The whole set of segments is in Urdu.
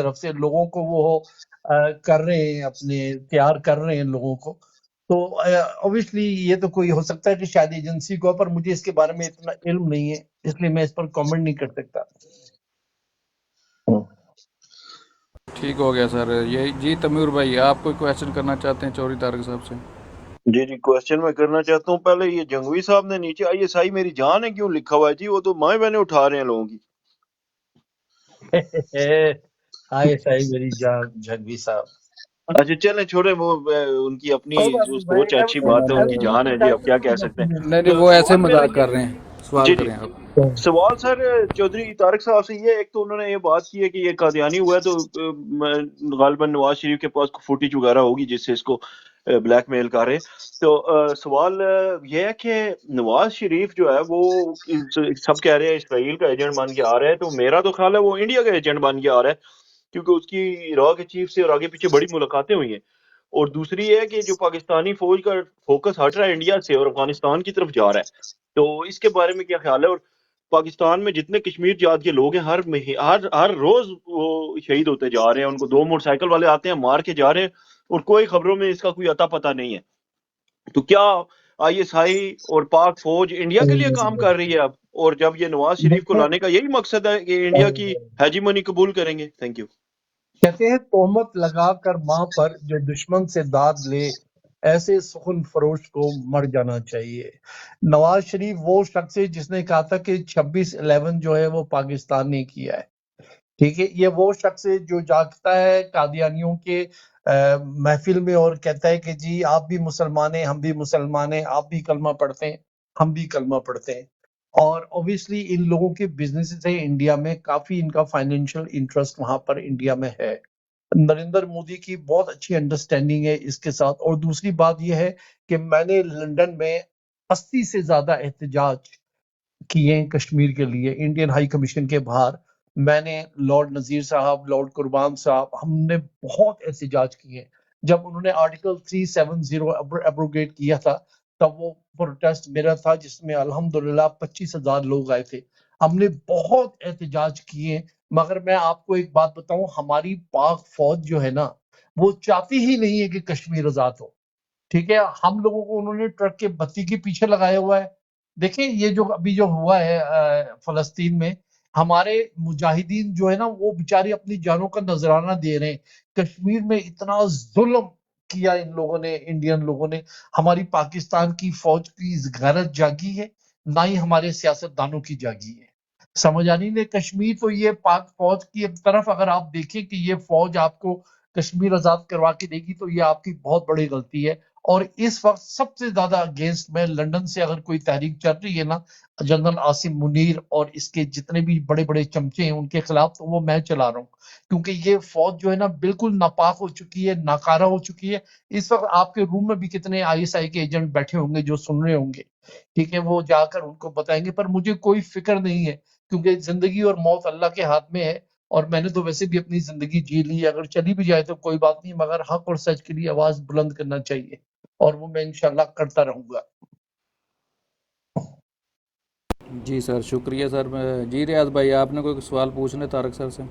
طرف سے لوگوں کو وہ کر رہے ہیں، اپنے تیار کر رہے ہیں لوگوں کو. تو اوبیسلی یہ تو کوئی ہو سکتا ہے کہ شاید ایجنسی کو، پر مجھے اس کے بارے میں اتنا علم نہیں ہے، اس لیے میں اس پر کامنٹ نہیں کر سکتا. ٹھیک ہو گیا سر. یہ جی تمیور بھائی آپ کوئی کویشچن کرنا چاہتے ہیں چوری طارق صاحب سے؟ جی کوشچن میں کرنا چاہتا ہوں. پہلے یہ جنگوی صاحب نے نیچے آئی ایس آئی میری جان ہے کیوں لکھا ہوا ہے جی؟ وہ تو مائیں بہنیں اٹھا رہے ہیں لوگوں کی. ہائے صحیح میری جان جھگوی صاحب. اچھا چلیں چھوڑیں، وہ ان کی اپنی کوئی بات جو نہیں سوچ ہے اچھی بات ہے، ان کی جان ہے جی، اب کیا کہہ سکتے ہیں. نہیں وہ ایسے سوال میرا مذاق کر رہے ہیں. سوال جی کریں آپ. سوال سر چودھری طارق صاحب سے یہ، ایک تو انہوں نے یہ بات کی ہے کہ یہ قادیانی ہوا ہے، تو غالباً نواز شریف کے پاس فوٹیج وغیرہ ہوگی جس سے اس کو بلیک میل کر رہے. تو سوال یہ ہے کہ نواز شریف جو ہے وہ سب کہہ رہے ہیں اسرائیل کا ایجنٹ بن کے آ رہا ہے، تو میرا تو خیال ہے وہ انڈیا کا ایجنٹ بن کے آ رہا ہے، کیونکہ اس کی را کے چیف سے اور آگے پیچھے بڑی ملاقاتیں ہوئی ہیں. اور دوسری یہ ہے کہ جو پاکستانی فوج کا فوکس ہٹ رہا ہے انڈیا سے اور افغانستان کی طرف جا رہا ہے، تو اس کے بارے میں کیا خیال ہے؟ اور پاکستان میں جتنے کشمیر جات کے لوگ ہیں ہر روز وہ شہید ہوتے جا رہے ہیں، ان کو 2 موٹر سائیکل والے آتے ہیں مار کے جا رہے ہیں، اور کوئی خبروں میں اس کا کوئی اتا پتہ نہیں ہے. تو کیا آئی ایس آئی اور پاک فوج انڈیا کے لیے کام کر رہی ہے اب؟ اور جب یہ نواز شریف کو لانے کا یہی مقصد ہے کہ انڈیا کی ہیجیمنی قبول کریں گے؟ Thank you. کہتے ہیں تہمت لگا کر ماں پر جو دشمن سے داد لے، ایسے سخن فروش کو مر جانا چاہیے. نواز شریف وہ شخص ہے جس نے کہا تھا کہ 26/11 جو ہے وہ پاکستان نے کیا ہے. ٹھیک ہے، یہ وہ شخص ہے جو جاگتا ہے قادیانیوں کے محفل میں اور کہتا ہے کہ جی آپ بھی مسلمان ہیں، ہم بھی مسلمان ہیں، آپ بھی کلمہ پڑھتے ہیں، ہم بھی کلمہ پڑھتے ہیں. اور اوبیسلی ان لوگوں کے بزنسز ہیں انڈیا میں، کافی ان کا فائنینشیل انٹرسٹ وہاں پر انڈیا میں ہے. نریندر مودی کی بہت اچھی انڈرسٹینڈنگ ہے اس کے ساتھ. اور دوسری بات یہ ہے کہ میں نے لنڈن میں 80 سے زیادہ احتجاج کیے ہیں کشمیر کے لیے انڈین ہائی کمیشن کے باہر. میں نے لارڈ نذیر صاحب، لارڈ قربان صاحب، ہم نے بہت احتجاج کیے. جب انہوں نے آرٹیکل 370 ایبروگیٹ کیا تھا تب وہ پروٹیسٹ میرا تھا جس میں الحمدللہ 25,000 لوگ آئے تھے. ہم نے بہت احتجاج کیے. مگر میں آپ کو ایک بات بتاؤں، ہماری پاک فوج جو ہے نا وہ چاہتی ہی نہیں ہے کہ کشمیر آزاد ہو. ٹھیک ہے، ہم لوگوں کو انہوں نے ٹرک کے بتی کے پیچھے لگایا ہوا ہے. دیکھیں یہ جو ابھی جو ہوا ہے فلسطین میں، ہمارے مجاہدین جو ہے نا وہ بیچارے اپنی جانوں کا نذرانہ دے رہے ہیں. کشمیر میں اتنا ظلم کیا ان لوگوں نے، انڈین لوگوں نے. ہماری پاکستان کی فوج کی غیرت جاگی ہے، نہ ہی ہمارے سیاست دانوں کی جاگی ہے. سمجھ آنی نے کشمیر تو یہ پاک فوج کی ایک طرف اگر آپ دیکھیں کہ یہ فوج آپ کو کشمیر آزاد کروا کے دے گی تو یہ آپ کی بہت بڑی غلطی ہے. اور اس وقت سب سے زیادہ اگینسٹ میں لنڈن سے اگر کوئی تحریک چل رہی ہے نا جنرل عاصم منیر اور اس کے جتنے بھی بڑے بڑے چمچے ہیں ان کے خلاف، تو وہ میں چلا رہا ہوں. کیونکہ یہ فوج جو ہے نا بالکل ناپاک ہو چکی ہے، ناکارہ ہو چکی ہے. اس وقت آپ کے روم میں بھی کتنے آئی ایس آئی کے ایجنٹ بیٹھے ہوں گے جو سن رہے ہوں گے. ٹھیک ہے، وہ جا کر ان کو بتائیں گے. پر مجھے کوئی فکر نہیں ہے کیونکہ زندگی اور موت اللہ کے ہاتھ میں ہے. اور میں نے تو ویسے بھی اپنی زندگی جی لی، اگر چلی بھی جائے تو کوئی بات نہیں، مگر حق اور سچ کے لیے آواز بلند کرنا چاہیے، اور وہ میں انشاءاللہ کرتا رہوں گا. جی سر شکریہ سر. جی ریاض بھائی آپ نے کوئی سوال پوچھنا ہے طارق سر سے؟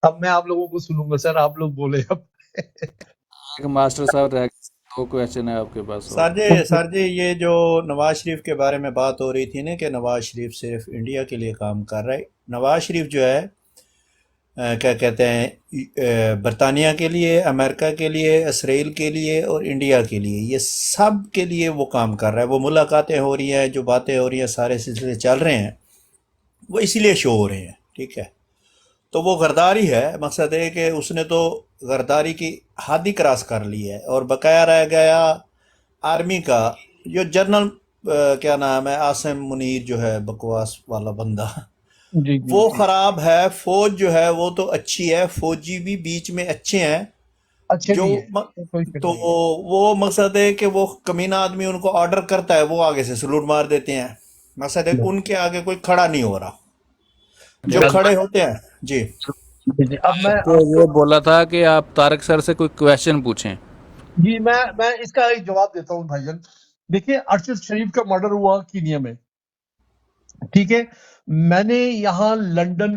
اب میں آپ لوگوں کو سنوں گا سر، آپ لوگ بولے اب. ایک ماسٹر صاحب رہ گئے، 2 کویشچن ہے آپ کے پاس. اور سر جی یہ جو نواز شریف کے بارے میں بات ہو رہی تھی نا کہ نواز شریف صرف انڈیا کے لیے کام کر رہا ہے. نواز شریف جو ہے کیا کہتے ہیں برطانیہ کے لیے، امریکہ کے لیے، اسرائیل کے لیے اور انڈیا کے لیے، یہ سب کے لیے وہ کام کر رہا ہے. وہ ملاقاتیں ہو رہی ہیں، جو باتیں ہو رہی ہیں، سارے سلسلے چل رہے ہیں، وہ اسی لیے شو ہو رہے ہیں. ٹھیک ہے، تو وہ غداری ہے. مقصد ہے کہ اس نے تو غداری کی حد ہی کراس کر لی ہے. اور بقایا رہ گیا آرمی کا جو جنرل کیا نام ہے، عاصم منیر جو ہے بکواس والا بندہ، جی جی وہ جی خراب ہے. فوج جو ہے وہ تو اچھی ہے، فوجی بھی بیچ میں اچھے ہیں اچھے جو بھی ہے، کوئی شک تو نہیں ہے. وہ مقصد ہے کہ وہ کمینہ آدمی ان کو آرڈر کرتا ہے، وہ آگے سے سلوٹ مار دیتے ہیں. مقصد ہے ان کے آگے کوئی کھڑا نہیں ہو رہا، جو کھڑے ہوتے ہیں. جی اب میں تو آپ کو یہ بولا تھا کہ آپ طارق سر سے کوئی کویشچن پوچھیں. جی میں اس کا ایک جواب دیتا ہوں بھائی جان. دیکھیے ارشد شریف کا مرڈر ہوا کینیا میں. ٹھیک ہے، میں نے یہاں لنڈن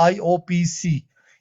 IOPC,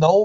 9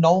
9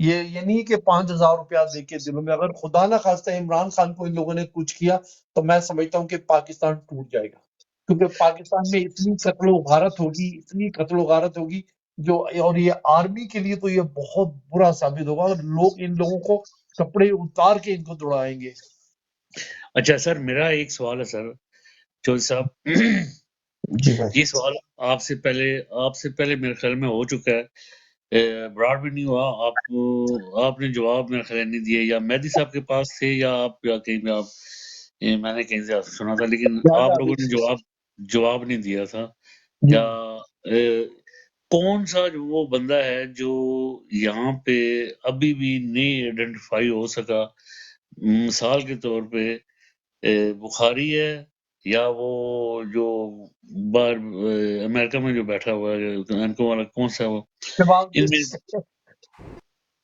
یہ نہیں کہ 5,000 روپیہ دے کے دلوں میں، اگر خدا نہ خواستہ عمران خان کو ان لوگوں نے کچھ کیا تو میں سمجھتا ہوں کہ پاکستان ٹوٹ جائے گا، کیونکہ پاکستان میں اتنی قتل و غارت ہوگی، اتنی قتل و غارت ہوگی جو، اور یہ آرمی کے لیے تو یہ بہت برا ثابت ہوگا، اور لوگ ان لوگوں کو کپڑے اتار کے ان کو دوڑائیں گے۔ اچھا سر، میرا ایک سوال ہے سر چودھری صاحب، جی بھائی۔ یہ سوال آپ سے پہلے میرے خیال میں ہو چکا ہے، براڈ میں نہیں ہوا، آپ نے جواب میرے خیال نہیں دیا، یا مہدی صاحب کے پاس تھے یا آپ یا کہیں پہ میں نے کہیں سے سنا تھا، لیکن یاد آپ آ لوگوں گئی۔ نے جواب نہیں دیا تھا، جی یا کون سا جو وہ بندہ ہے جو یہاں پہ ابھی بھی نہیں آئیڈینٹیفائی ہو سکا، مثال کے طور پہ بخاری ہے، یا وہ جو باہر امریکہ میں جو بیٹھا ہوا ہے ان کو والا کون سا وہ، شہباز ان گل، میں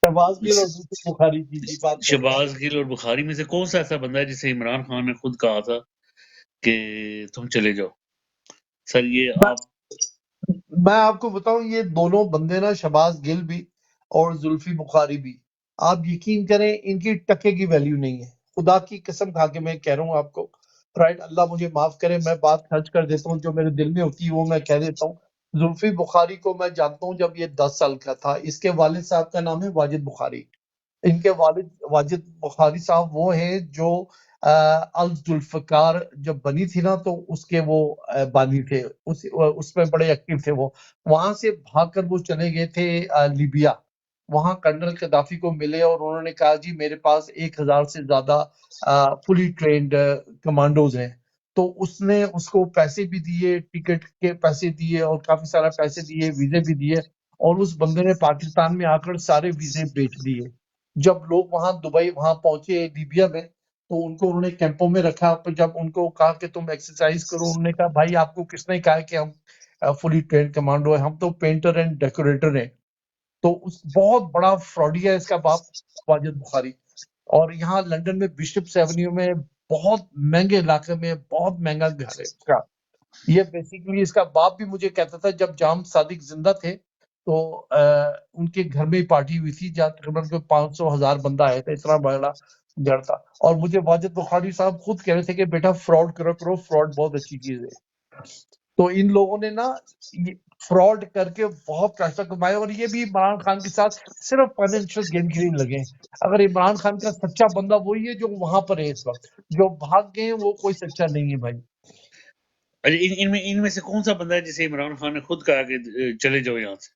شہباز گل اور زلفی بخاری کی بات کر رہے ہیں۔ شہباز گل اور بخاری میں سے کون سا ایسا بندہ ہے جسے عمران خان نے خود کہا تھا کہ تم چلے جاؤ؟ سر یہ آپ میں آپ کو بتاؤں، یہ دونوں بندے نا، شہباز گل بھی اور زلفی بخاری بھی، آپ یقین کریں ان کی ٹکے کی ویلیو نہیں ہے، خدا کی قسم کھا کے میں کہہ رہا ہوں آپ کو، رائٹ، اللہ مجھے معاف کرے، میں بات خرچ کر دیتا ہوں، جو میرے دل میں ہوتی ہے وہ میں کہہ دیتا ہوں۔ زلفی بخاری کو میں جانتا ہوں جب یہ 10 سال کا تھا، اس کے والد صاحب کا نام ہے واجد بخاری، ان کے والد واجد بخاری صاحب وہ ہیں جو الذوالفقار جب بنی تھی نا تو اس کے وہ بانی تھے، اس میں بڑے ایکٹیو تھے، وہ وہاں سے بھاگ کر وہ چلے گئے تھے لیبیا، وہاں کرنل قذافی کو ملے اور انہوں نے کہا جی میرے پاس 1,000 سے زیادہ فلی ٹرینڈ کمانڈوز ہیں، تو اس نے اس کو پیسے بھی دیے، ٹکٹ کے پیسے دیے اور کافی سارا پیسے دیے، ویزے بھی دیے، اور اس بندے نے پاکستان میں آ کر سارے ویزے بیچ دیے۔ جب لوگ وہاں دبئی وہاں پہنچے لیبیا میں تو ان کو انہوں نے کیمپوں میں رکھا، پھر جب ان کو کہا کہ تم ایکسرسائز کرو، انہوں نے کہا بھائی آپ کو کس نے کہا کہ ہم فلی ٹرینڈ کمانڈو ہیں، ہم تو پینٹر اینڈ ڈیکوریٹر ہیں۔ تو اس بہت بڑا فراڈی ہے اس کا باپ واجد بخاری، اور یہاں لندن میں بشپس ایونیو میں بہت مہنگے علاقے میں بہت مہنگا گھر ہے اس کا۔ یہ بیسیکلی اس کا باپ بھی مجھے کہتا تھا جب جام صادق زندہ تھے تو ان کے گھر میں ہی پارٹی ہوئی تھی جہاں تقریباً 500,000 بندہ آئے تھے، اتنا بڑا گھر تھا، اور مجھے واجد بخاری صاحب خود کہہ رہے تھے کہ بیٹا فراڈ کرو، فراڈ بہت اچھی چیز ہے۔ تو ان لوگوں نے نا فراڈ کر کے بہت پیسہ کمایا، اور یہ بھی عمران خان کے ساتھ صرف فائنینشیل گیم کے لیے لگے ہیں۔ اگر عمران خان کا سچا بندہ وہی ہے جو وہاں پر ہے اس وقت، جو بھاگ گئے ہیں وہ کوئی سچا نہیں ہے بھائی۔ ان میں سے کون سا بندہ ہے جسے عمران خان نے خود کہا کہ چلے جاؤ یہاں سے؟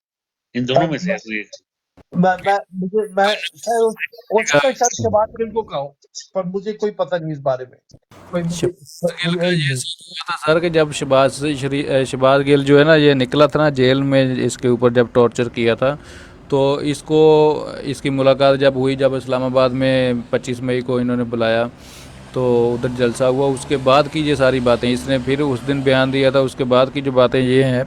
ان دونوں میں سے ہے کوئی ایک؟ میں شاید ہو سکتا ہے شاید شہباز گل کو کہا ہو، پر مجھے کوئی پتہ نہیں اس بارے میں، کوئی شہباز گل مجھے کا علم یہ نہیں۔ سین ہوا تھا سر کہ جب شہباز گل جو ہے نا یہ نکلا تھا نا جیل میں، اس کے اوپر جب ٹارچر کیا تھا، تو اس کی ملاقات جب ہوئی، جب اسلام آباد میں 25 مئی کو انہوں نے بلایا تو ادھر جلسہ ہوا، اس کے بعد کی یہ ساری باتیں اس نے پھر اس دن بیان دیا تھا، اس کے بعد کی جو باتیں یہ ہیں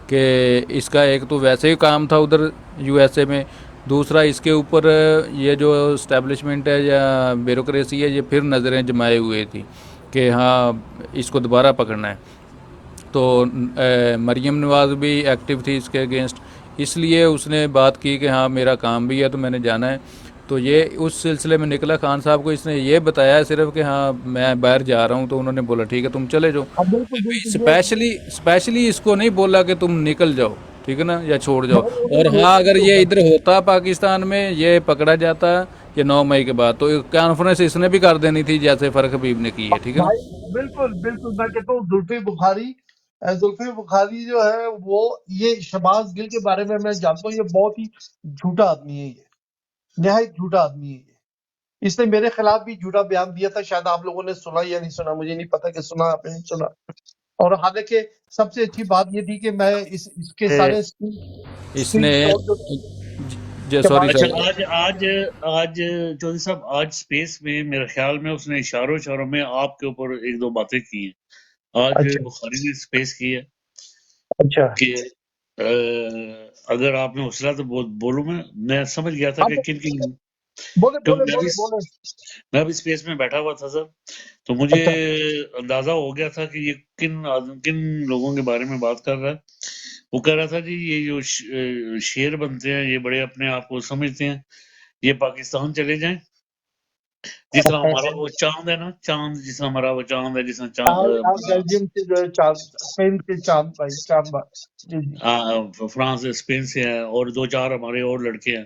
کہ اس کا ایک تو ویسے ہی کام تھا ادھر یو ایس اے میں، دوسرا اس کے اوپر یہ جو اسٹیبلشمنٹ ہے یا بیوروکریسی ہے یہ پھر نظریں جمائے ہوئے تھی کہ ہاں اس کو دوبارہ پکڑنا ہے۔ تو مریم نواز بھی ایکٹیو تھی اس کے اگینسٹ، اس لیے اس نے بات کی کہ ہاں میرا کام بھی ہے تو میں نے جانا ہے۔ تو یہ اس سلسلے میں نکلا خان صاحب کو اس نے یہ بتایا صرف کہ ہاں میں باہر جا رہا ہوں، تو انہوں نے بولا ٹھیک ہے تم چلے جاؤ، اب بالکل بالکل اسپیشلی اس کو نہیں بولا کہ تم نکل جاؤ، ٹھیک ہے نا، یا چھوڑ جاؤ۔ اور یہ ہاں اگر یہ ادھر ہوتا پاکستان میں، یہ پکڑا جاتا یہ 9 مئی کے بعد، تو کانفرنس اس نے بھی کر دینی تھی جیسے فرق حبیب نے کی ہے، ٹھیک ہے نا۔ بھائی بالکل بالکل، میں کہتا ہوں زلفی بخاری جو ہے وہ، یہ شہباز گل کے بارے میں جانتا ہوں، یہ بہت ہی جھوٹا آدمی ہے، یہ نہایت جھوٹا آدمی ہے یہ، اس نے میرے خلاف بھی جھوٹا بیان دیا تھا، شاید آپ لوگوں نے سنا یا نہیں سنا، مجھے نہیں پتا کہ سنا آپ نے نہیں سنا، اور حالانکہ سب سے اچھی بات یہ تھی کہ میں اس کے سارے اس نے سوری اچھا سر، آج چودھری صاحب، آج سپیس میں میرے خیال میں اس نے اشاروں میں آپ کے اوپر ایک دو باتیں کی ہیں۔ آج اچھا بخاری نے سپیس کی ہے اچھا کہ اگر آپ نے حوصلہ تو بولوں، میں سمجھ گیا تھا کہ کن بولے بولے کیونکہ بولے بولے میں بھی سپیس میں بیٹھا ہوا تھا سر، تو مجھے اچھا اندازہ ہو گیا تھا کہ یہ کن لوگوں کے بارے میں بات کر رہا ہے۔ وہ کہہ رہا تھا جی یہ جو شیر بنتے ہیں یہ بڑے اپنے آپ کو سمجھتے ہیں یہ پاکستان چلے جائیں، جس طرح ہمارا وہ چاند ہے نا، چاند جس طرح ہمارا وہ چاند ہے، جس طرح آپ بیلجیم سے جو ہے چاند، اسپین سے چاند بھائی، چاند بھائی، جی جی، فرانس اسپین سے ہیں، اور 2-4 ہمارے اور لڑکے ہیں،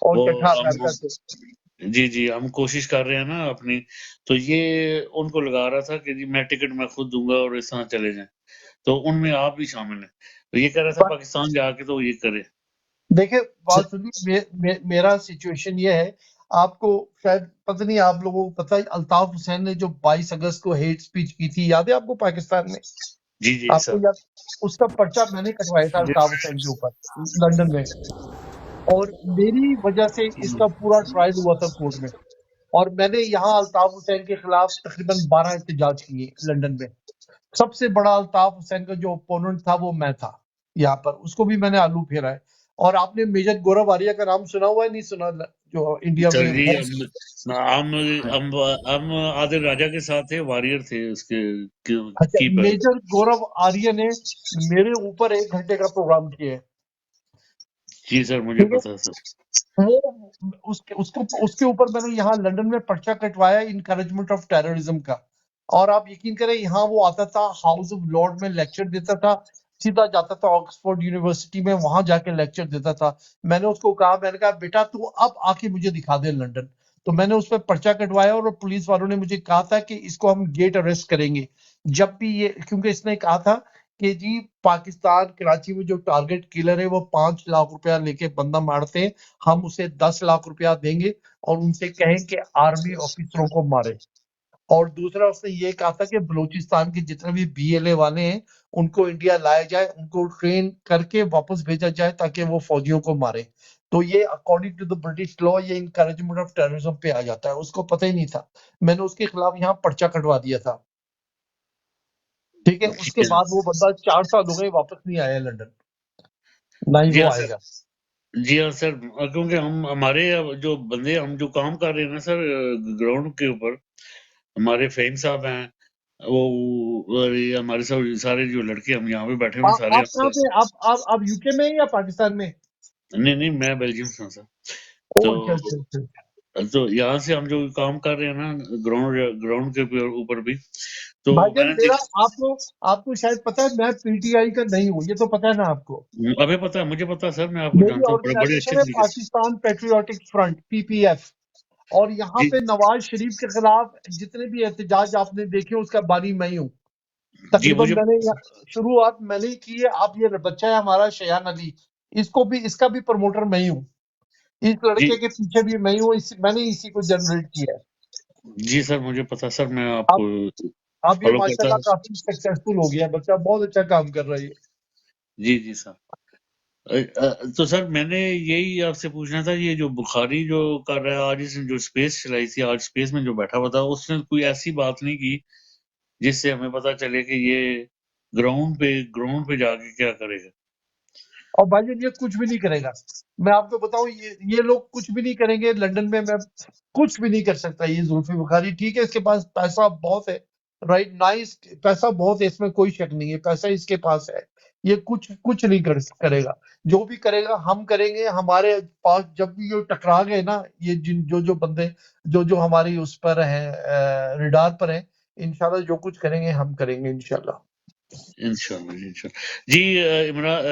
اور وہ چٹھا ہم امریکہ سے. جی جی ہم کوشش کر رہے ہیں نا اپنی. تو یہ ان کو لگا رہا تھا کہ جی میں ٹکٹ میں خود دوں گا اور اس طرح چلے جائیں، تو ان میں آپ بھی شامل ہیں. تو یہ کہہ رہا تھا پاکستان جا کے تو یہ کرے. دیکھیں بات سنیے، میرا سچویشن یہ ہے، آپ کو شاید پتہ نہیں، آپ لوگوں کو پتہ ہے الطاف حسین نے جو 22 اگست کو ہیٹ سپیچ کی تھی، یاد ہے آپ کو پاکستان میں؟ جی جی آپ کو سر. یاد؟ اس کا پرچہ میں نے کٹوایا تھا الطاف حسین کے اوپر لندن میں، اور میری وجہ سے اس کا پورا ٹرائل ہوا تھا کورٹ میں، اور میں نے یہاں الطاف حسین کے خلاف تقریباً 12 احتجاج کیے لندن میں. سب سے بڑا الطاف حسین کا جو اپوننٹ تھا وہ میں تھا یہاں پر، اس کو بھی میں نے آلو پھیرا ہے. اور آپ نے میجر گورو آریہ کا نام سنا ہوا ہے؟ نہیں سنا؟ جو انڈیا سر میں جی ہم عادل راجہ کے ساتھ تھے، واریر تھے اس کے اچھا، کیپر. میجر گورو آریہ نے میرے اوپر 1 گھنٹے کا پروگرام کیا ہے. جی سر مجھے ٹھیک ہے، پتا سر. وہ اس کے اوپر میں نے یہاں لندن میں پرچہ کٹوایا انکریجمنٹ آف ٹیررزم کا. اور آپ یقین کریں، یہاں وہ آتا تھا ہاؤس آف لارڈ میں لیکچر دیتا تھا، سیدھا جاتا تھا آکسفورڈ یونیورسٹی میں، وہاں جا کے لیکچر دیتا تھا. میں نے اس کو کہا، میں نے کہا بیٹا تو اب آ کے مجھے دکھا دے لندن. تو میں نے اس پہ پرچہ کٹوایا، اور پولیس والوں نے مجھے کہا تھا کہ اس کو ہم گیٹ اریسٹ کریں گے جب بھی یہ، کیونکہ اس نے کہا تھا کہ جی پاکستان کراچی میں جو ٹارگٹ کلر ہے وہ 5 لاکھ روپیہ لے کے بندہ مارتے ہیں، ہم اسے 10 لاکھ روپیہ دیں گے اور ان سے کہیں کہ آرمی آفیسروں کو مارے. اور دوسرا اس نے یہ کہا تھا کہ بلوچستان کے جتنے بھی بی ایل اے والے ہیں ان کو انڈیا لایا جائے، ان کو ٹرین کر کے واپس بھیجا جائے تاکہ وہ فوجیوں کو مارے. تو یہ according to the British law یہ انکریجمنٹ آف ٹیررزم پہ آ جاتا ہے. اس کو پتہ ہی نہیں تھا. میں نے اس کے خلاف یہاں پرچہ کٹوا دیا تھا. ٹھیک ہے، اس کے بعد وہ بندہ 4 سال ہو گئے واپس نہیں آیا لندن، نہ ہی جی وہ ہاں آئے سر. گا. جی ہاں سر، کیونکہ ہمارے جو بندے ہم جو کام کر رہے ہیں نا سر گراؤنڈ کے اوپر، ہمارے فہیم صاحب ہیں، وہ یہ ہمارے سارے جو لڑکے ہم یہاں پہ بیٹھے ہوئے ہیں سارے آپ کہاں پہ؟ آپ یو کے میں ہیں یا پاکستان میں؟ نہیں میں بیلجیم سے ہوں سر. او تو اچھا اچھا اچھا. تو یہاں سے ہم جو کام کر رہے ہیں نا گراؤنڈ کے اوپر بھی، تو بھائی میں جان نے میرا آپ کو شاید پتا ہے میں پی ٹی آئی کا نہیں ہوں، یہ تو پتا ہے نا آپ کو. ابھی پتا ہے، مجھے پتا ہے سر، میں آپ کو میری جانتا ہوں بڑے اچھے آرگنائزیشن ہے طریقے سے. پاکستان پیٹریوٹک فرنٹ PPF، اور یہاں جی پہ نواز شریف کے خلاف جتنے بھی احتجاج آپ نے دیکھے اس کا بانی میں ہی ہوں. جی تقریباً مجھے میں نے شروعات میں نے کی ہے. اب یہ بچہ ہے ہمارا شیان علی، اس کا بھی پروموٹر میں ہی ہوں. اس جی لڑکے کے پیچھے بھی میں ہی ہوں، میں نے اسی کو جنریٹ کیا ہے. جی سر مجھے پتا سر، میں آپ کو اب یہ فالو کرتا ماشاءاللہ ہوں. کافی سکسیسفل ہو گیا بچہ، بہت اچھا کام کر رہا ہے. جی جی سر. تو سر میں نے یہی آپ سے پوچھنا تھا، یہ جو بخاری جو کر رہا ہے آج، اس نے جو اسپیس چلائی تھی، آج اسپیس میں جو بیٹھا ہوا تھا، اس نے کوئی ایسی بات نہیں کی جس سے ہمیں پتا چلے کہ یہ گراؤنڈ پہ جا کے کیا کرے گا. اور بھائی جان یہ کچھ بھی نہیں کرے گا. میں آپ کو بتاؤں، یہ لوگ کچھ بھی نہیں کریں گے لندن میں کچھ بھی نہیں کر سکتا یہ زلفی بخاری. ٹھیک ہے، اس کے پاس پیسہ بہت ہے، رائٹ نائس، پیسہ بہت ہے، اس میں کوئی شک نہیں ہے، پیسہ اس کے پاس ہے. یہ کچھ نہیں کرے گا. جو بھی کرے گا ہم کریں گے. ہمارے پاس جب بھی یہ ٹکرا گئے نا، یہ جو بندے جو ہماری اس پر ہیں، ریڈار پر ہیں، انشاءاللہ جو کچھ کریں گے ہم کریں گے انشاءاللہ. انشاءاللہ جی انشاءاللہ. جی عمران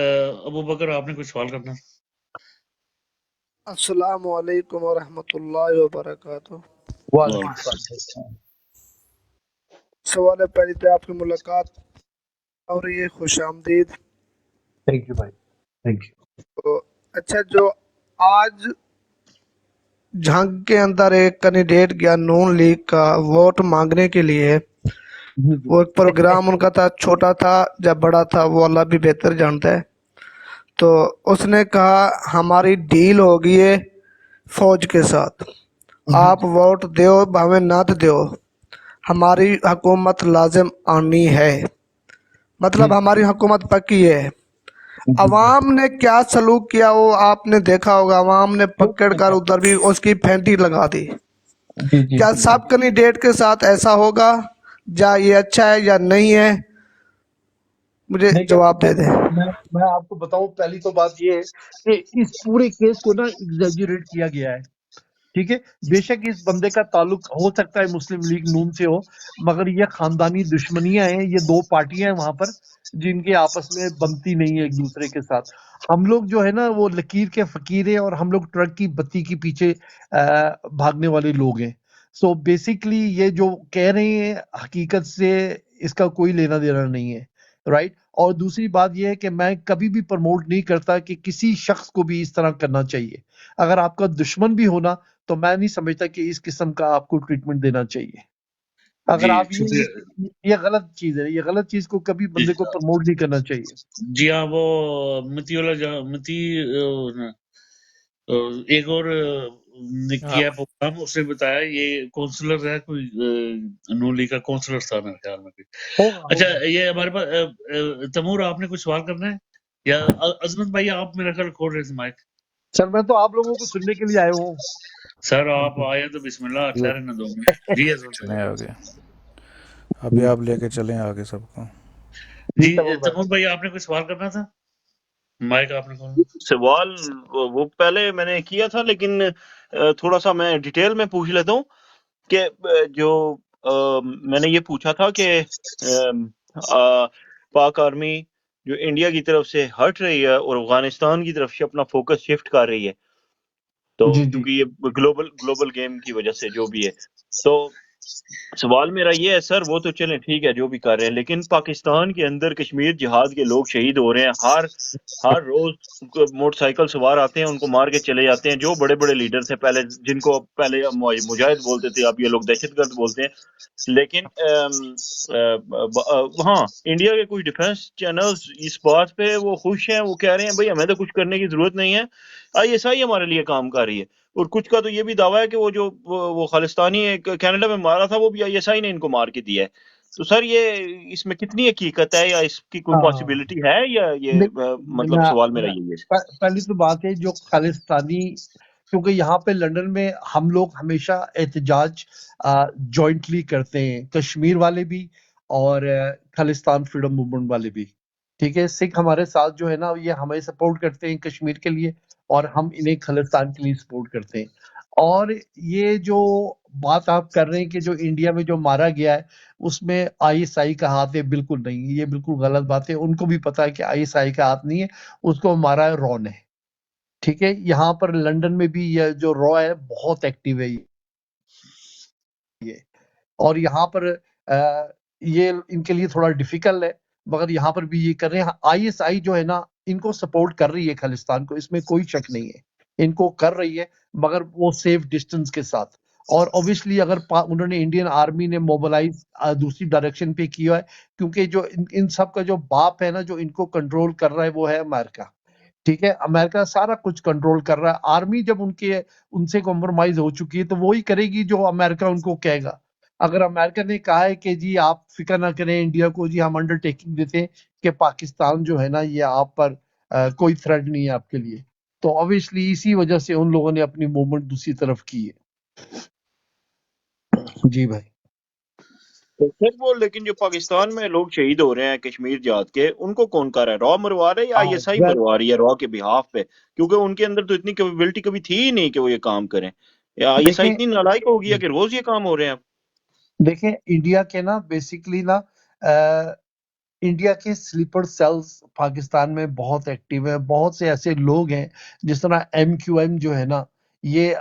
ابو بکر، آپ نے کچھ سوال کرنا؟ السلام علیکم ورحمۃ اللہ وبرکاتہ. وعلیکم السلام. سوال پہلی تو آپ کی ملاقات اور یہ خوش آمدید. تھینک یو بھائی، تھینک یو. تو اچھا، جو آج جھنگ کے اندر ایک کینڈیڈیٹ گیا نون لیگ کا ووٹ مانگنے کے لیے، جی جی. وہ ایک پروگرام ان کا تھا، چھوٹا تھا یا بڑا تھا وہ اللہ بھی بہتر جانتا ہے. تو اس نے کہا ہماری ڈیل ہوگی ہے فوج کے ساتھ، آپ ووٹ دیو ہمیں نہ دیو، ہماری حکومت لازم آنی ہے، مطلب ہماری حکومت پکی ہے. عوام نے کیا سلوک کیا وہ آپ نے دیکھا ہوگا، عوام نے پکڑ کر ادھر بھی اس کی پھینٹی لگا دی. جی جی کیا جی. سب کینڈیڈیٹ کے ساتھ ایسا ہوگا؟ یا یہ اچھا ہے یا نہیں ہے؟ مجھے دیکھیں، جواب دے دیں. میں آپ کو بتاؤں، پہلی تو بات یہ ہے کہ اس پورے کیس کو نا ایگزیجریٹ کیا گیا ہے. ٹھیک ہے، بے شک اس بندے کا تعلق ہو سکتا ہے مسلم لیگ نون سے ہو، مگر یہ خاندانی دشمنیاں ہیں، یہ دو پارٹیاں ہیں وہاں پر جن کے آپس میں بنتی نہیں ہے ایک دوسرے کے ساتھ. ہم لوگ جو ہے نا وہ لکیر کے فقیر ہیں، اور ہم لوگ ٹرک کی بتی کے پیچھے بھاگنے والے لوگ ہیں. سو بیسکلی یہ جو کہہ رہے ہیں حقیقت سے اس کا کوئی لینا دینا نہیں ہے، رائٹ. اور دوسری بات یہ ہے کہ میں کبھی بھی پروموٹ نہیں کرتا کہ کسی شخص کو بھی اس طرح کرنا چاہیے. اگر آپ کا دشمن بھی ہونا تو میں نہیں سمجھتا کہ اس قسم کا آپ کو ٹریٹمنٹ دینا چاہیے. اگر جی آپ شکریہ. یہ غلط چیز ہے، یہ غلط چیز کو کبھی جی بندے کو پروموٹ نہیں کرنا چاہیے. جی ہاں، وہ متی ایک اور نے کیا پروگرام، اس نے بتایا یہ کونسلر ہے، کوئی نون لیگ کا کونسلر تھا میرے خیال میں. ہوگا اچھا ہوگا. یہ ہمارے پاس تیمور، آپ نے کچھ سوال کرنا ہے یا عظمت بھائی آپ میرا خیال کھول رہے تھے مائک؟ سر میں تو آپ لوگوں کو سننے کے لیے آیا ہوں. سر آپ آئے تو بسم اللہ، ٹھہرے نہ 2 منٹ. جی عظمت بھائی. چلیں آگے، ابھی آپ لے کے چلیں آگے سب کو. جی جی تمام بھائی. تیمور بھائی آپ نے کوئی سوال کرنا تھا؟ مائک آپ نے کھولنا. سوال وہ پہلے میں نے کیا تھا، لیکن تھوڑا سا میں ڈیٹیل میں پوچھ لیتا ہوں کہ جو میں نے یہ پوچھا تھا کہ پاک آرمی جو انڈیا کی طرف سے ہٹ رہی ہے اور افغانستان کی طرف سے اپنا فوکس شفٹ کر رہی ہے، تو جی جی کیونکہ یہ گلوبل گیم کی وجہ سے جو بھی ہے، تو سوال میرا یہ ہے سر، وہ تو چلیں ٹھیک ہے جو بھی کر رہے ہیں، لیکن پاکستان کے اندر کشمیر جہاد کے لوگ شہید ہو رہے ہیں. ہر روز موٹر سائیکل سوار آتے ہیں، ان کو مار کے چلے جاتے ہیں. جو بڑے بڑے لیڈر تھے پہلے، جن کو پہلے مجاہد بولتے تھے، اب یہ لوگ دہشت گرد بولتے ہیں. لیکن ہاں، انڈیا کے کچھ ڈیفنس چینلز اس بات پہ وہ خوش ہیں، وہ کہہ رہے ہیں بھائی ہمیں تو کچھ کرنے کی ضرورت نہیں ہے، ISI ہمارے لیے کام کر رہی ہے. اور کچھ کا تو یہ بھی دعویٰ ہے کہ وہ جو وہ خالستانی ایک کینیڈا میں مارا تھا، وہ بھی ISI نے ان کو مار کے دیا ہے. تو سر یہ اس میں کتنی حقیقت ہے، یا اس کی کوئی پاسبلٹی ہے، یا یہ مطلب سوال میرا یہی ہے. پہلی تو بات ہے جو خالستانی، کیونکہ یہاں پہ لنڈن میں ہم لوگ ہمیشہ احتجاج جوائنٹلی کرتے ہیں، کشمیر والے بھی اور خالستان فریڈم موومنٹ والے بھی. ٹھیک ہے، سکھ ہمارے ساتھ جو ہے نا یہ ہمیں سپورٹ کرتے ہیں کشمیر کے لیے، اور ہم انہیں خالستان کے لیے سپورٹ کرتے ہیں. اور یہ جو بات آپ کر رہے ہیں کہ جو انڈیا میں جو مارا گیا ہے اس میں ISI کا ہاتھ ہے، بالکل نہیں، یہ بالکل غلط بات ہے. ان کو بھی پتا ہے کہ ISI کا ہاتھ نہیں ہے، اس کو مارا ہے رو نے. ٹھیک ہے، یہاں پر لنڈن میں بھی یہ جو رو ہے بہت ایکٹیو ہے یہ. اور یہاں پر یہ ان کے لیے تھوڑا ڈیفیکلٹ ہے، مگر یہاں پر بھی یہ کر رہے ہیں. ISI جو ہے نا ان کو سپورٹ کر رہی ہے خالستان کو، اس میں کوئی شک نہیں ہے، ان کو کر رہی ہے، مگر وہ سیف ڈسٹنس کے ساتھ. اور اوبیسلی اگر انہوں نے انڈین آرمی نے موبلائز دوسری ڈائریکشن پہ کیا ہے، کیونکہ جو ان سب کا جو باپ ہے نا جو ان کو کنٹرول کر رہا ہے وہ ہے امریکہ. ٹھیک ہے، امریکہ سارا کچھ کنٹرول کر رہا ہے. آرمی جب ان سے کمپرومائز ہو چکی ہے تو وہی کرے گی جو امریکہ ان کو کہے گا. اگر امریکہ نے کہا ہے کہ جی آپ فکر نہ کریں انڈیا کو، جی ہم انڈر ٹیکنگ دیتے ہیں کہ پاکستان جو ہے نا یہ آپ پر کوئی تھریٹ نہیں ہے آپ کے لیے، تو obviously اسی وجہ سے ان لوگوں نے اپنی موومنٹ دوسری طرف کی ہے. جی بھائی. تو سر وہ لیکن جو پاکستان میں لوگ شہید ہو رہے ہیں کشمیر جہاد کے، ان کو کون کر رہا ہے؟ رو مروا رہا ہے یا ISI مروا رہی ہے رو کے بہاف پہ؟ کیونکہ ان کے اندر تو اتنی کیپیبلٹی کبھی تھی ہی نہیں کہ وہ یہ کام کریں. یا ISI دیکھیں اتنی نالائق ہو گیا کہ روز یہ کام ہو رہے ہیں. دیکھیں انڈیا کے نا بیسکلی نا انڈیا کے سلیپر سیلز پاکستان میں بہت ایکٹیو ہیں. بہت سے ایسے لوگ ہیں جس طرح MQM جو ہے نا یہ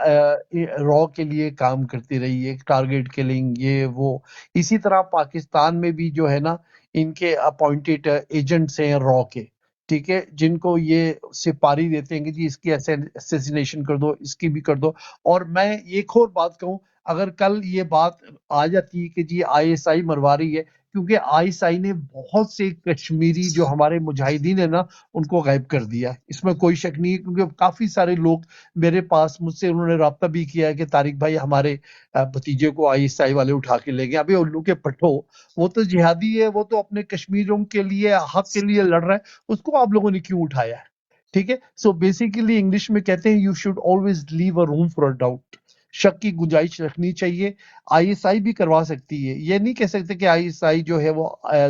رو کے لیے کام کرتی رہی ہے، ٹارگیٹ کلنگ یہ وہ. اسی طرح پاکستان میں بھی جو ہے نا ان کے اپوائنٹڈ ایجنٹس ہیں رو کے، ٹھیک ہے، جن کو یہ سپاری دیتے ہیں کہ جی اس کی اسیسینیشن کر دو، اس کی بھی کر دو. اور میں ایک اور بات کہوں، اگر کل یہ بات آ جاتی کہ جی ISI مروا رہی ہے، کیونکہ ISI نے بہت سے کشمیری جو ہمارے مجاہدین ہیں نا ان کو غائب کر دیا، اس میں کوئی شک نہیں ہے. کیونکہ کافی سارے لوگ میرے پاس مجھ سے انہوں نے رابطہ بھی کیا ہے کہ طارق بھائی ہمارے بھتیجے کو ISI والے اٹھا کے لے گئے. ابھی الو کے پٹھو، وہ تو جہادی ہے، وہ تو اپنے کشمیریوں کے لیے حق کے لیے لڑ رہا ہے، اس کو آپ لوگوں نے کیوں اٹھایا ہے؟ ٹھیک ہے، سو بیسیکلی انگلش میں کہتے ہیں you should always leave a room for doubt. شک کی گنجائش رکھنی چاہیے. ISI بھی کروا سکتی ہے, یہ نہیں کہہ سکتے کہ ISI جو ہے وہ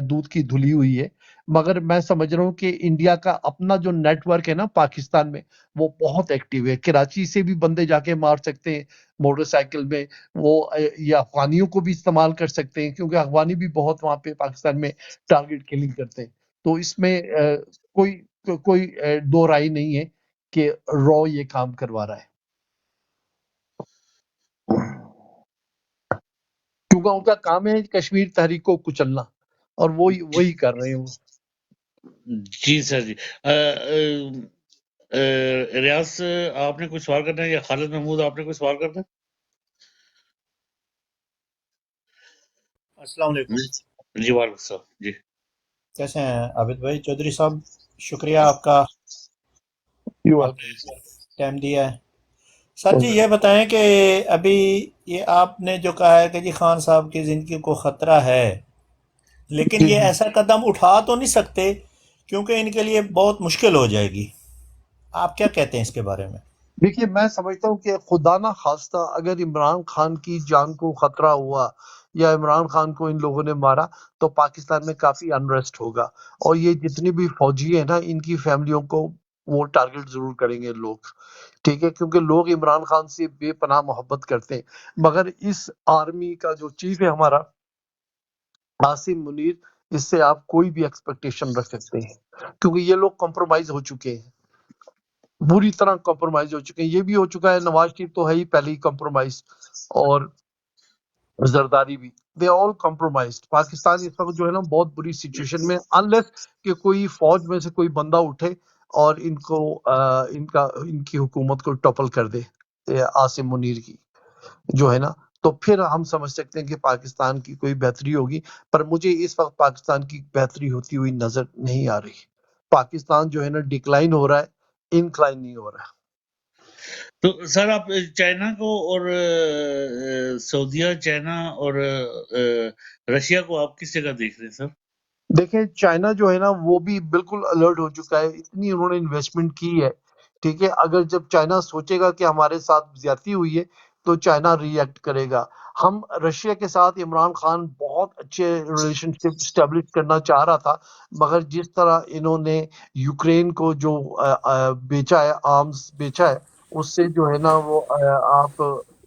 دودھ کی دھلی ہوئی ہے, مگر میں سمجھ رہا ہوں کہ انڈیا کا اپنا جو نیٹ ورک ہے نا پاکستان میں وہ بہت ایکٹیو ہے. کراچی سے بھی بندے جا کے مار سکتے ہیں موٹر سائیکل میں, وہ یا افغانیوں کو بھی استعمال کر سکتے ہیں, کیونکہ افغانی بھی بہت وہاں پہ پاکستان میں ٹارگٹ کلنگ کرتے ہیں. تو اس میں کوئی دو رائے نہیں ہے کہ رو یہ کام کروا رہا ہے, کیونکہ ان کا کام ہے کشمیر تحریک کو کچلنا, اور وہی کر رہے ہیں وہ. جی سر جی. ریاض آپ نے کوئی سوال کرنا ہے, یا خالد محمود آپ نے کوئی سوال کرنا ہے؟ السلام علیکم. جی وعلیکم السلام. جی کیسے ہیں عابد بھائی؟ چودھری صاحب شکریہ آپ کا, آپ نے ٹائم دیا ہے. سر جی یہ بتائیں کہ ابھی یہ آپ نے جو کہا ہے کہ جی خان صاحب کی زندگی کو خطرہ ہے, لیکن یہ ایسا قدم اٹھا تو نہیں سکتے کیونکہ ان کے لیے بہت مشکل ہو جائے گی. آپ کیا کہتے ہیں اس کے بارے میں؟ دیکھیے میں سمجھتا ہوں کہ خدا نہ خواستہ اگر عمران خان کی جان کو خطرہ ہوا یا عمران خان کو ان لوگوں نے مارا تو پاکستان میں کافی انریسٹ ہوگا, اور یہ جتنی بھی فوجی ہیں نا ان کی فیملیوں کو وہ ٹارگٹ ضرور کریں گے لوگ, ٹھیک ہے, کیونکہ لوگ عمران خان سے بے پناہ محبت کرتے ہیں. مگر اس آرمی کا جو چیف ہے ہمارا عاصم منیر, اس سے آپ کوئی بھی ایکسپیکٹیشن رکھ سکتے ہیں, کیونکہ یہ لوگ کمپرومائز ہو چکے ہیں, بری طرح کمپرومائز ہو چکے ہیں. یہ بھی ہو چکا ہے, نواز شریف تو ہے ہی پہلے ہی کمپرومائز, اور زرداری بھی, دے آل کمپرومائزڈ. پاکستان اس وقت جو ہے نا بہت بری سچویشن میں, انلیس کہ کوئی فوج میں سے کوئی بندہ اٹھے اور ان کی حکومت کو ٹپل کر دے, عاصم منیر کی جو ہے نا, تو پھر ہم سمجھ سکتے ہیں کہ پاکستان کی کوئی بہتری ہوگی. پر مجھے اس وقت پاکستان کی بہتری ہوتی ہوئی نظر نہیں آ رہی. پاکستان جو ہے نا ڈکلائن ہو رہا ہے, انکلائن نہیں ہو رہا ہے. تو سر آپ چائنا کو اور سعودیہ, چائنا اور رشیا کو آپ کس جگہ دیکھ رہے ہیں سر؟ دیکھیں چائنا جو ہے نا وہ بھی بالکل الرٹ ہو چکا ہے, اتنی انہوں نے انویسٹمنٹ کی ہے, ٹھیک ہے. اگر جب چائنا سوچے گا کہ ہمارے ساتھ زیادتی ہوئی ہے تو چائنا ری ایکٹ کرے گا. ہم رشیا کے ساتھ عمران خان بہت اچھے ریلیشن شپ اسٹیبلش کرنا چاہ رہا تھا, مگر جس طرح انہوں نے یوکرین کو جو بیچا ہے, آرمز بیچا ہے, اس سے جو ہے نا وہ آپ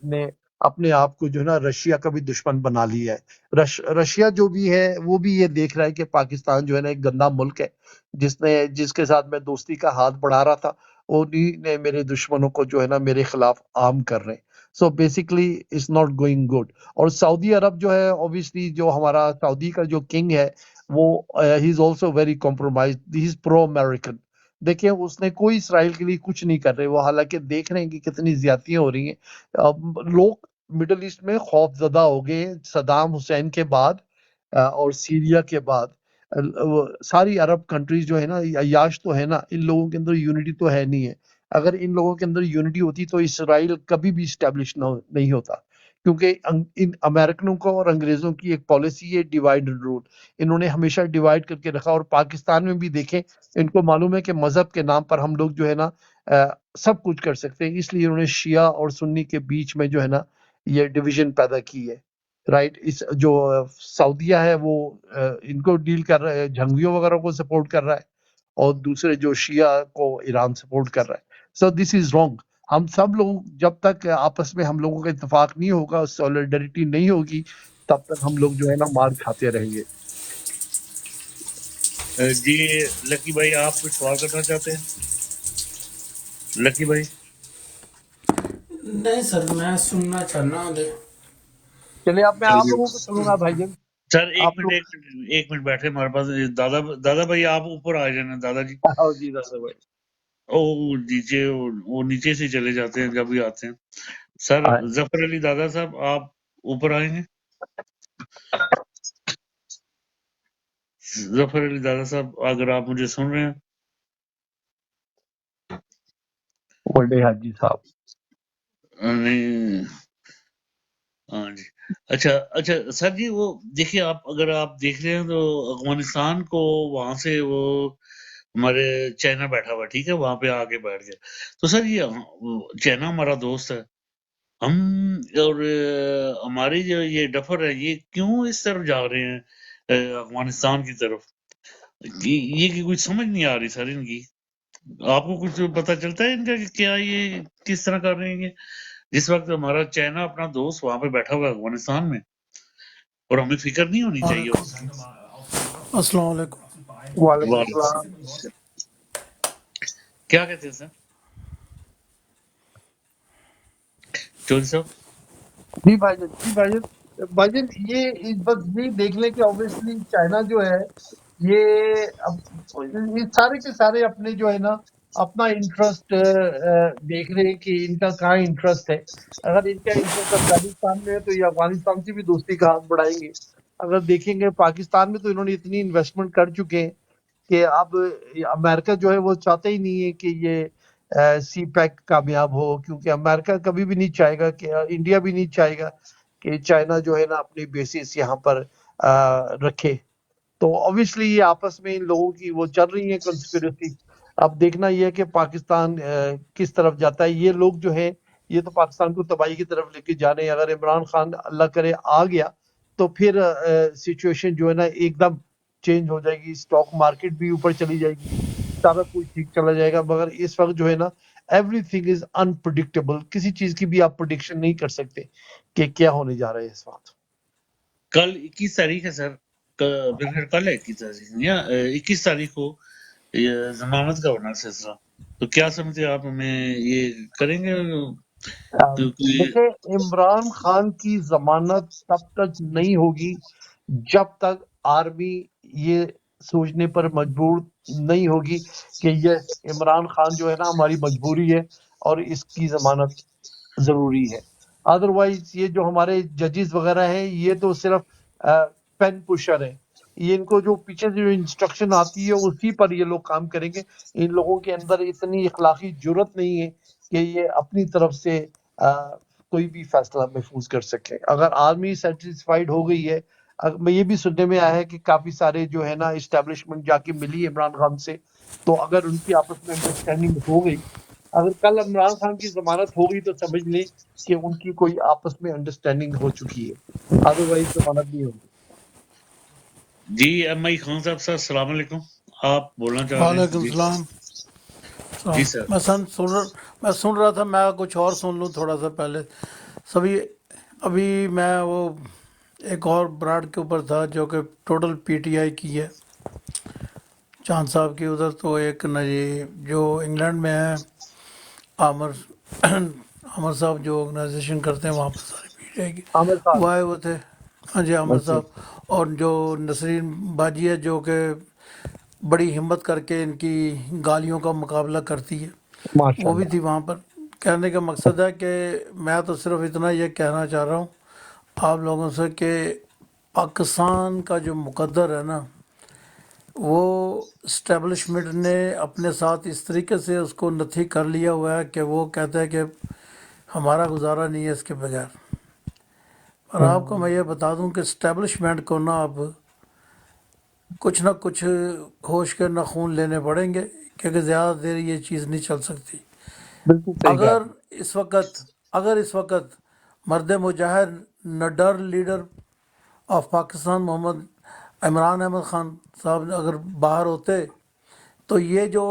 نے اپنے آپ کو جو ہے نا رشیا کا بھی دشمن بنا لیا ہے. رشیا جو بھی ہے وہ بھی یہ دیکھ رہا ہے کہ پاکستان جو ہے نا ایک گندا ملک ہے, جس کے ساتھ میں دوستی کا ہاتھ بڑھا رہا تھا, انہی نے میرے دشمنوں کو جو ہے نا میرے خلاف عام کر رہے ہیں. So basically it's not going good. اور سعودی عرب جو ہے اوبیسلی جو ہمارا سعودی کا جو کنگ ہے وہ he is also very compromised, he is pro American. دیکھیں اس نے کوئی اسرائیل کے لیے کچھ نہیں کر رہے, وہ حالانکہ دیکھ رہے ہیں کہ کتنی زیادتیاں ہو رہی ہیں. لوگ مڈل ایسٹ میں خوف زدہ ہو گئے صدام حسین کے بعد اور سیریا کے بعد. ساری عرب کنٹریز جو ہے نا, عیاش تو ہے نا, ان لوگوں کے اندر یونٹی تو ہے نہیں ہے. اگر ان لوگوں کے اندر یونٹی ہوتی تو اسرائیل کبھی بھی اسٹیبلش نہیں ہوتا, کیونکہ ان امریکنوں کو اور انگریزوں کی ایک پالیسی ہے ڈیوائڈ اینڈ رول. انہوں نے ہمیشہ ڈیوائڈ کر کے رکھا, اور پاکستان میں بھی دیکھیں ان کو معلوم ہے کہ مذہب کے نام پر ہم لوگ جو ہے نا سب کچھ کر سکتے ہیں, اس لیے انہوں نے شیعہ اور سنی کے بیچ میں جو ہے نا یہ ڈویژن پیدا کی ہے. رائٹ, اس جو سعودیہ ہے وہ ان کو ڈیل کر رہا ہے, جھنگیوں وغیرہ کو سپورٹ کر رہا ہے, اور دوسرے جو شیعہ کو ایران سپورٹ کر رہا ہے. سو دس از رانگ. ہم سب لوگ جب تک آپس میں ہم لوگوں کا اتفاق نہیں ہوگا, سولیڈریٹی نہیں ہوگی, تب تک ہم لوگ جو ہے نا مار کھاتے رہیں گے. جی لکی بھائی آپ کچھ سوال کرنا چاہتے ہیں؟ لکی بھائی نہیں سر میں سننا چاہنا دے. چلے اب میں آپ لوگوں کو سنوں گا بھائی جان. سر آپ لوگ ایک منٹ بیٹھے ہمارے پاس. دادا بھائی آپ اوپر آ جانا. دادا جی جی دادا بھائی وہ نیچے سے چلے جاتے ہیں جب بھی آتے ہیں. سر ظفر علی دادا صاحب آپ اوپر آئیں گے. ظفر علی دادا صاحب اگر آپ مجھے سن رہے ہیں. بڑے حاجی صاحب نہیں ہاں جی اچھا سر جی, وہ دیکھیے آپ اگر آپ دیکھ رہے ہیں تو افغانستان کو وہاں سے وہ ہمارے چائنا بیٹھا ہوا, ٹھیک ہے, وہاں پہ آگے بیٹھ گیا. تو سر یہ چائنا ہمارا دوست ہے, ہم اور ہماری جو یہ ڈفر ہے یہ کیوں اس طرف جا رہے ہیں افغانستان کی طرف، یہ کہ کچھ سمجھ نہیں آ رہی سر ان کی. آپ کو کچھ پتہ چلتا ہے ان کا کہ کیا یہ کس طرح کر رہے ہیں یہ؟ جس وقت ہمارا چائنا اپنا دوست وہاں پہ بیٹھا ہوا ہے افغانستان میں، اور ہمیں فکر نہیں ہونی چاہیے اس کی. السلام علیکم. وعلیکم وعلیکم السلام. السلام. کیا کہتے ہیں سر چودھری صاحب؟ جی بھائی جان، جی بھائی جان یہ بس یہ دیکھ لیں کہ obviously چائنا جو ہے یہ یہ سارے کے سارے اپنے جو ہے نا اپنا انٹرسٹ دیکھ رہے ہیں کہ ان کا کہاں انٹرسٹ ہے. اگر ان کا انٹرسٹ افغانستان میں ہے تو یہ افغانستان سے بھی دوستی کا ہاتھ بڑھائیں گے. اگر دیکھیں گے پاکستان میں تو انہوں نے اتنی انویسٹمنٹ کر چکے ہیں کہ اب امریکہ جو ہے وہ چاہتا ہی نہیں ہے کہ یہ سی پیک کامیاب ہو، کیونکہ امریکہ کبھی بھی نہیں چاہے گا کہ انڈیا بھی نہیں چاہے گا کہ چائنا جو ہے نا اپنی بیسس یہاں پر رکھے. تو obviously یہ آپس میں ان لوگوں کی وہ چل رہی ہیں کنسپیریسی. اب دیکھنا یہ ہے کہ پاکستان کس طرف جاتا ہے. یہ لوگ جو ہیں یہ تو پاکستان کو تباہی کی طرف لے کے جا رہے ہیں. اگر عمران خان اللہ کرے آ گیا تو پھر سچویشن جو ہے نا ایک دم چینج ہو جائے گی. اسٹاک مارکیٹ بھی اوپر چلی جائے گی، سارا کچھ ٹھیک چلا جائے گا. مگر اس وقت جو ہے نا ایوری تھنگ از انپریڈکٹیبل. کسی چیز کی بھی آپ پریڈکشن نہیں کر سکتے کہ کیا ہونے جا رہا ہے اس وقت. کل 21 تاریخ ہے سر، پھر کل ہے 21 تاریخ یا 21 تاریخ کو یہ ضمانت کا ہونا سلسلہ. تو کیا سمجھتے ہیں آپ ہمیں یہ کریں گے؟ کیونکہ دیکھیں عمران خان کی ضمانت تب تک نہیں ہوگی جب تک آرمی یہ سوچنے پر مجبور نہیں ہوگی کہ یس عمران خان جو ہے نا ہماری مجبوری ہے اور اس کی ضمانت ضروری ہے. ادروائز یہ جو ہمارے ججز وغیرہ ہیں یہ تو صرف پین پشر ہے. یہ ان کو جو پیچھے سے جو انسٹرکشن آتی ہے اسی پر یہ لوگ کام کریں گے. ان لوگوں کے اندر اتنی اخلاقی جرت نہیں ہے کہ یہ اپنی طرف سے کوئی بھی فیصلہ محفوظ کر سکے. اگر آرمی سیٹسفائیڈ ہو گئی ہے، میں یہ بھی سننے میں آیا ہے کہ کافی سارے جو ہے نا اسٹیبلشمنٹ جا کے ملی عمران خان سے، تو اگر ان کی آپس میں انڈرسٹینڈنگ ہو گئی، اگر کل عمران خان کی ضمانت ہو گئی تو سمجھ لیں کہ ان کی کوئی آپس میں انڈرسٹینڈنگ ہو چکی ہے. ادروائز ضمانت نہیں ہوگی. جی ایم آئی خان صاحب سر السلام علیکم، آپ بولنا چاہ رہے وعلیکم ہیں؟ جی السلام. جی سر. میں سن رہا تھا، میں کچھ اور سن لوں تھوڑا سا پہلے. ابھی میں وہ ایک اور براڈ کے اوپر تھا جو کہ ٹوٹل پی ٹی آئی کی ہے، چاند صاحب کی. ادھر تو ایک نا جی جو انگلینڈ میں ہے عامر صاحب جو آرگنائزیشن کرتے ہیں وہاں پر سارے پی ٹی آئی کی عامر خان. وہ آئے ہوئے تھے. ہاں جی عامر اچھا، صاحب. اور جو نسرین باجی ہے جو کہ بڑی ہمت کر کے ان کی گالیوں کا مقابلہ کرتی ہے، ماشاء وہ بھی اللہ. تھی وہاں پر. کہنے کا مقصد ہے کہ میں تو صرف اتنا یہ کہنا چاہ رہا ہوں آپ لوگوں سے کہ پاکستان کا جو مقدر ہے نا وہ اسٹیبلشمنٹ نے اپنے ساتھ اس طریقے سے اس کو نتھی کر لیا ہوا ہے کہ وہ کہتا ہے کہ ہمارا گزارا نہیں ہے اس کے بغیر. اور آپ کو میں یہ بتا دوں کہ اسٹیبلشمنٹ کو نا اب کچھ نہ کچھ ہوش کے ناخون لینے پڑیں گے کیونکہ زیادہ دیر یہ چیز نہیں چل سکتی. بالکل صحیح کہا. اگر اس وقت مرد مجاہد نڈر لیڈر آف پاکستان محمد عمران احمد خان صاحب اگر باہر ہوتے تو یہ جو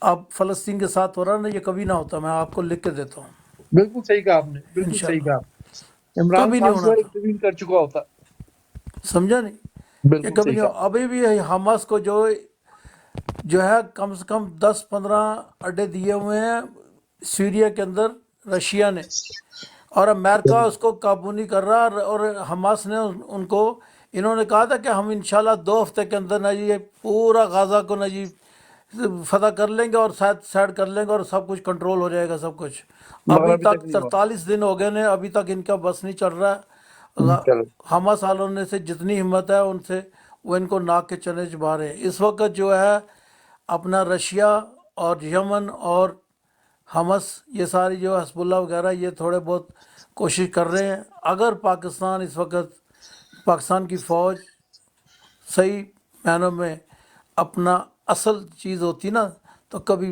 اب فلسطین کے ساتھ ہو رہا ہے نا یہ کبھی نہ ہوتا. میں آپ کو لکھ کے دیتا ہوں بالکل صحیح کہا آپ نے، بالکل صحیح انشاءاللہ. کہا. عمران کبھی نہیں خان تو ہونا تھا، انٹرویو کر چکا ہوتا. سمجھا نہیں؟ یہ بالکل کبھی صحیح نہیں کہا. ابھی بھی حماس کو جو ہے کم سے کم 10-15 اڈے دیے ہوئے ہیں سیریا کے اندر رشیا نے، اور امریکہ اس کو قابو نہیں کر رہا. اور حماس نے ان کو انہوں نے کہا تھا کہ ہم انشاءاللہ 2 ہفتے کے اندر نا جی یہ پورا غازہ کو نا جی فتح کر لیں گے اور سائڈ کر لیں گے اور سب کچھ کنٹرول ہو جائے گا سب کچھ. مگر ابھی ابھی تک تک نہیں ہوا. 43 دن ہو گئے نے، ابھی تک ان کا بس نہیں چل رہا ہے. چلو. حماس والوں نے سے جتنی ہمت ہے ان سے وہ ان کو ناک کے چنے چبا رہے ہیں. اس وقت جو ہے اپنا رشیا اور یمن اور حماس یہ ساری جو حزب اللہ وغیرہ یہ تھوڑے بہت کوشش کر رہے ہیں. اگر پاکستان اس وقت پاکستان کی فوج صحیح معنوں میں اپنا اصل چیز ہوتی نا تو کبھی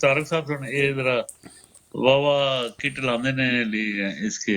ਤਾਰਕ ਸਾਹਿਬ ਸੁਣ ਇਹ ਜ਼ਰਾ ਵਾਵਾ ਕਿਟ ਲਾਉਂਦੇ ਨੇ ਲਈ ਇਸਕੇ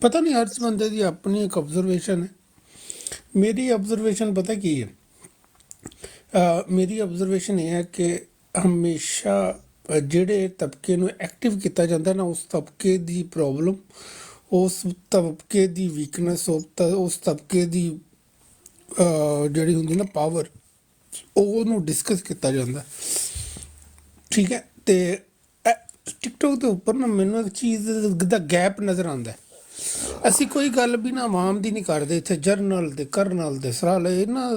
ਪਤਾ ਨਹੀਂ ਹਰ ਬੰਦੇ ਦੀ ਆਪਣੀ ਇੱਕ ਆਬਜ਼ਰਵੇਸ਼ਨ ਹੈ। ਮੇਰੀ ਆਬਜ਼ਰਵੇਸ਼ਨ ਪਤਾ ਕੀ ਹੈ, ਮੇਰੀ ਆਬਜ਼ਰਵੇਸ਼ਨ ਇਹ ਹੈ ਕਿ ਹਮੇਸ਼ਾ ਜਿਹੜੇ ਤਬਕੇ ਨੂੰ ਐਕਟਿਵ ਕੀਤਾ ਜਾਂਦਾ ਨਾ, ਉਸ ਤਬਕੇ ਦੀ ਪ੍ਰੋਬਲਮ, ਉਸ ਤਬਕੇ ਦੀ ਵੀਕਨੈਸ, ਉਸ ਤਬਕੇ ਦੀ ਜਿਹੜੀ ਹੁੰਦੀ ਨਾ ਪਾਵਰ, ਉਹਨੂੰ ਡਿਸਕਸ ਕੀਤਾ ਜਾਂਦਾ। ਠੀਕ ਹੈ, ਤੇ ਟਿਕਟੋਕ ਦੇ ਉੱਪਰ ਨਾ ਮੈਨੂੰ ਇੱਕ ਚੀਜ਼ ਦਾ ਗੈਪ ਨਜ਼ਰ ਆਉਂਦਾ। ਅਸੀਂ ਕੋਈ ਗੱਲ ਵੀ ਨਾ ਆਵਾਮ ਦੀ ਨਹੀਂ ਕਰਦੇ ਇੱਥੇ, ਜਰਨਲ ਦੇ ਕਰਨਲ ਦੇ ਸਰਾਲੇ ਨਾ,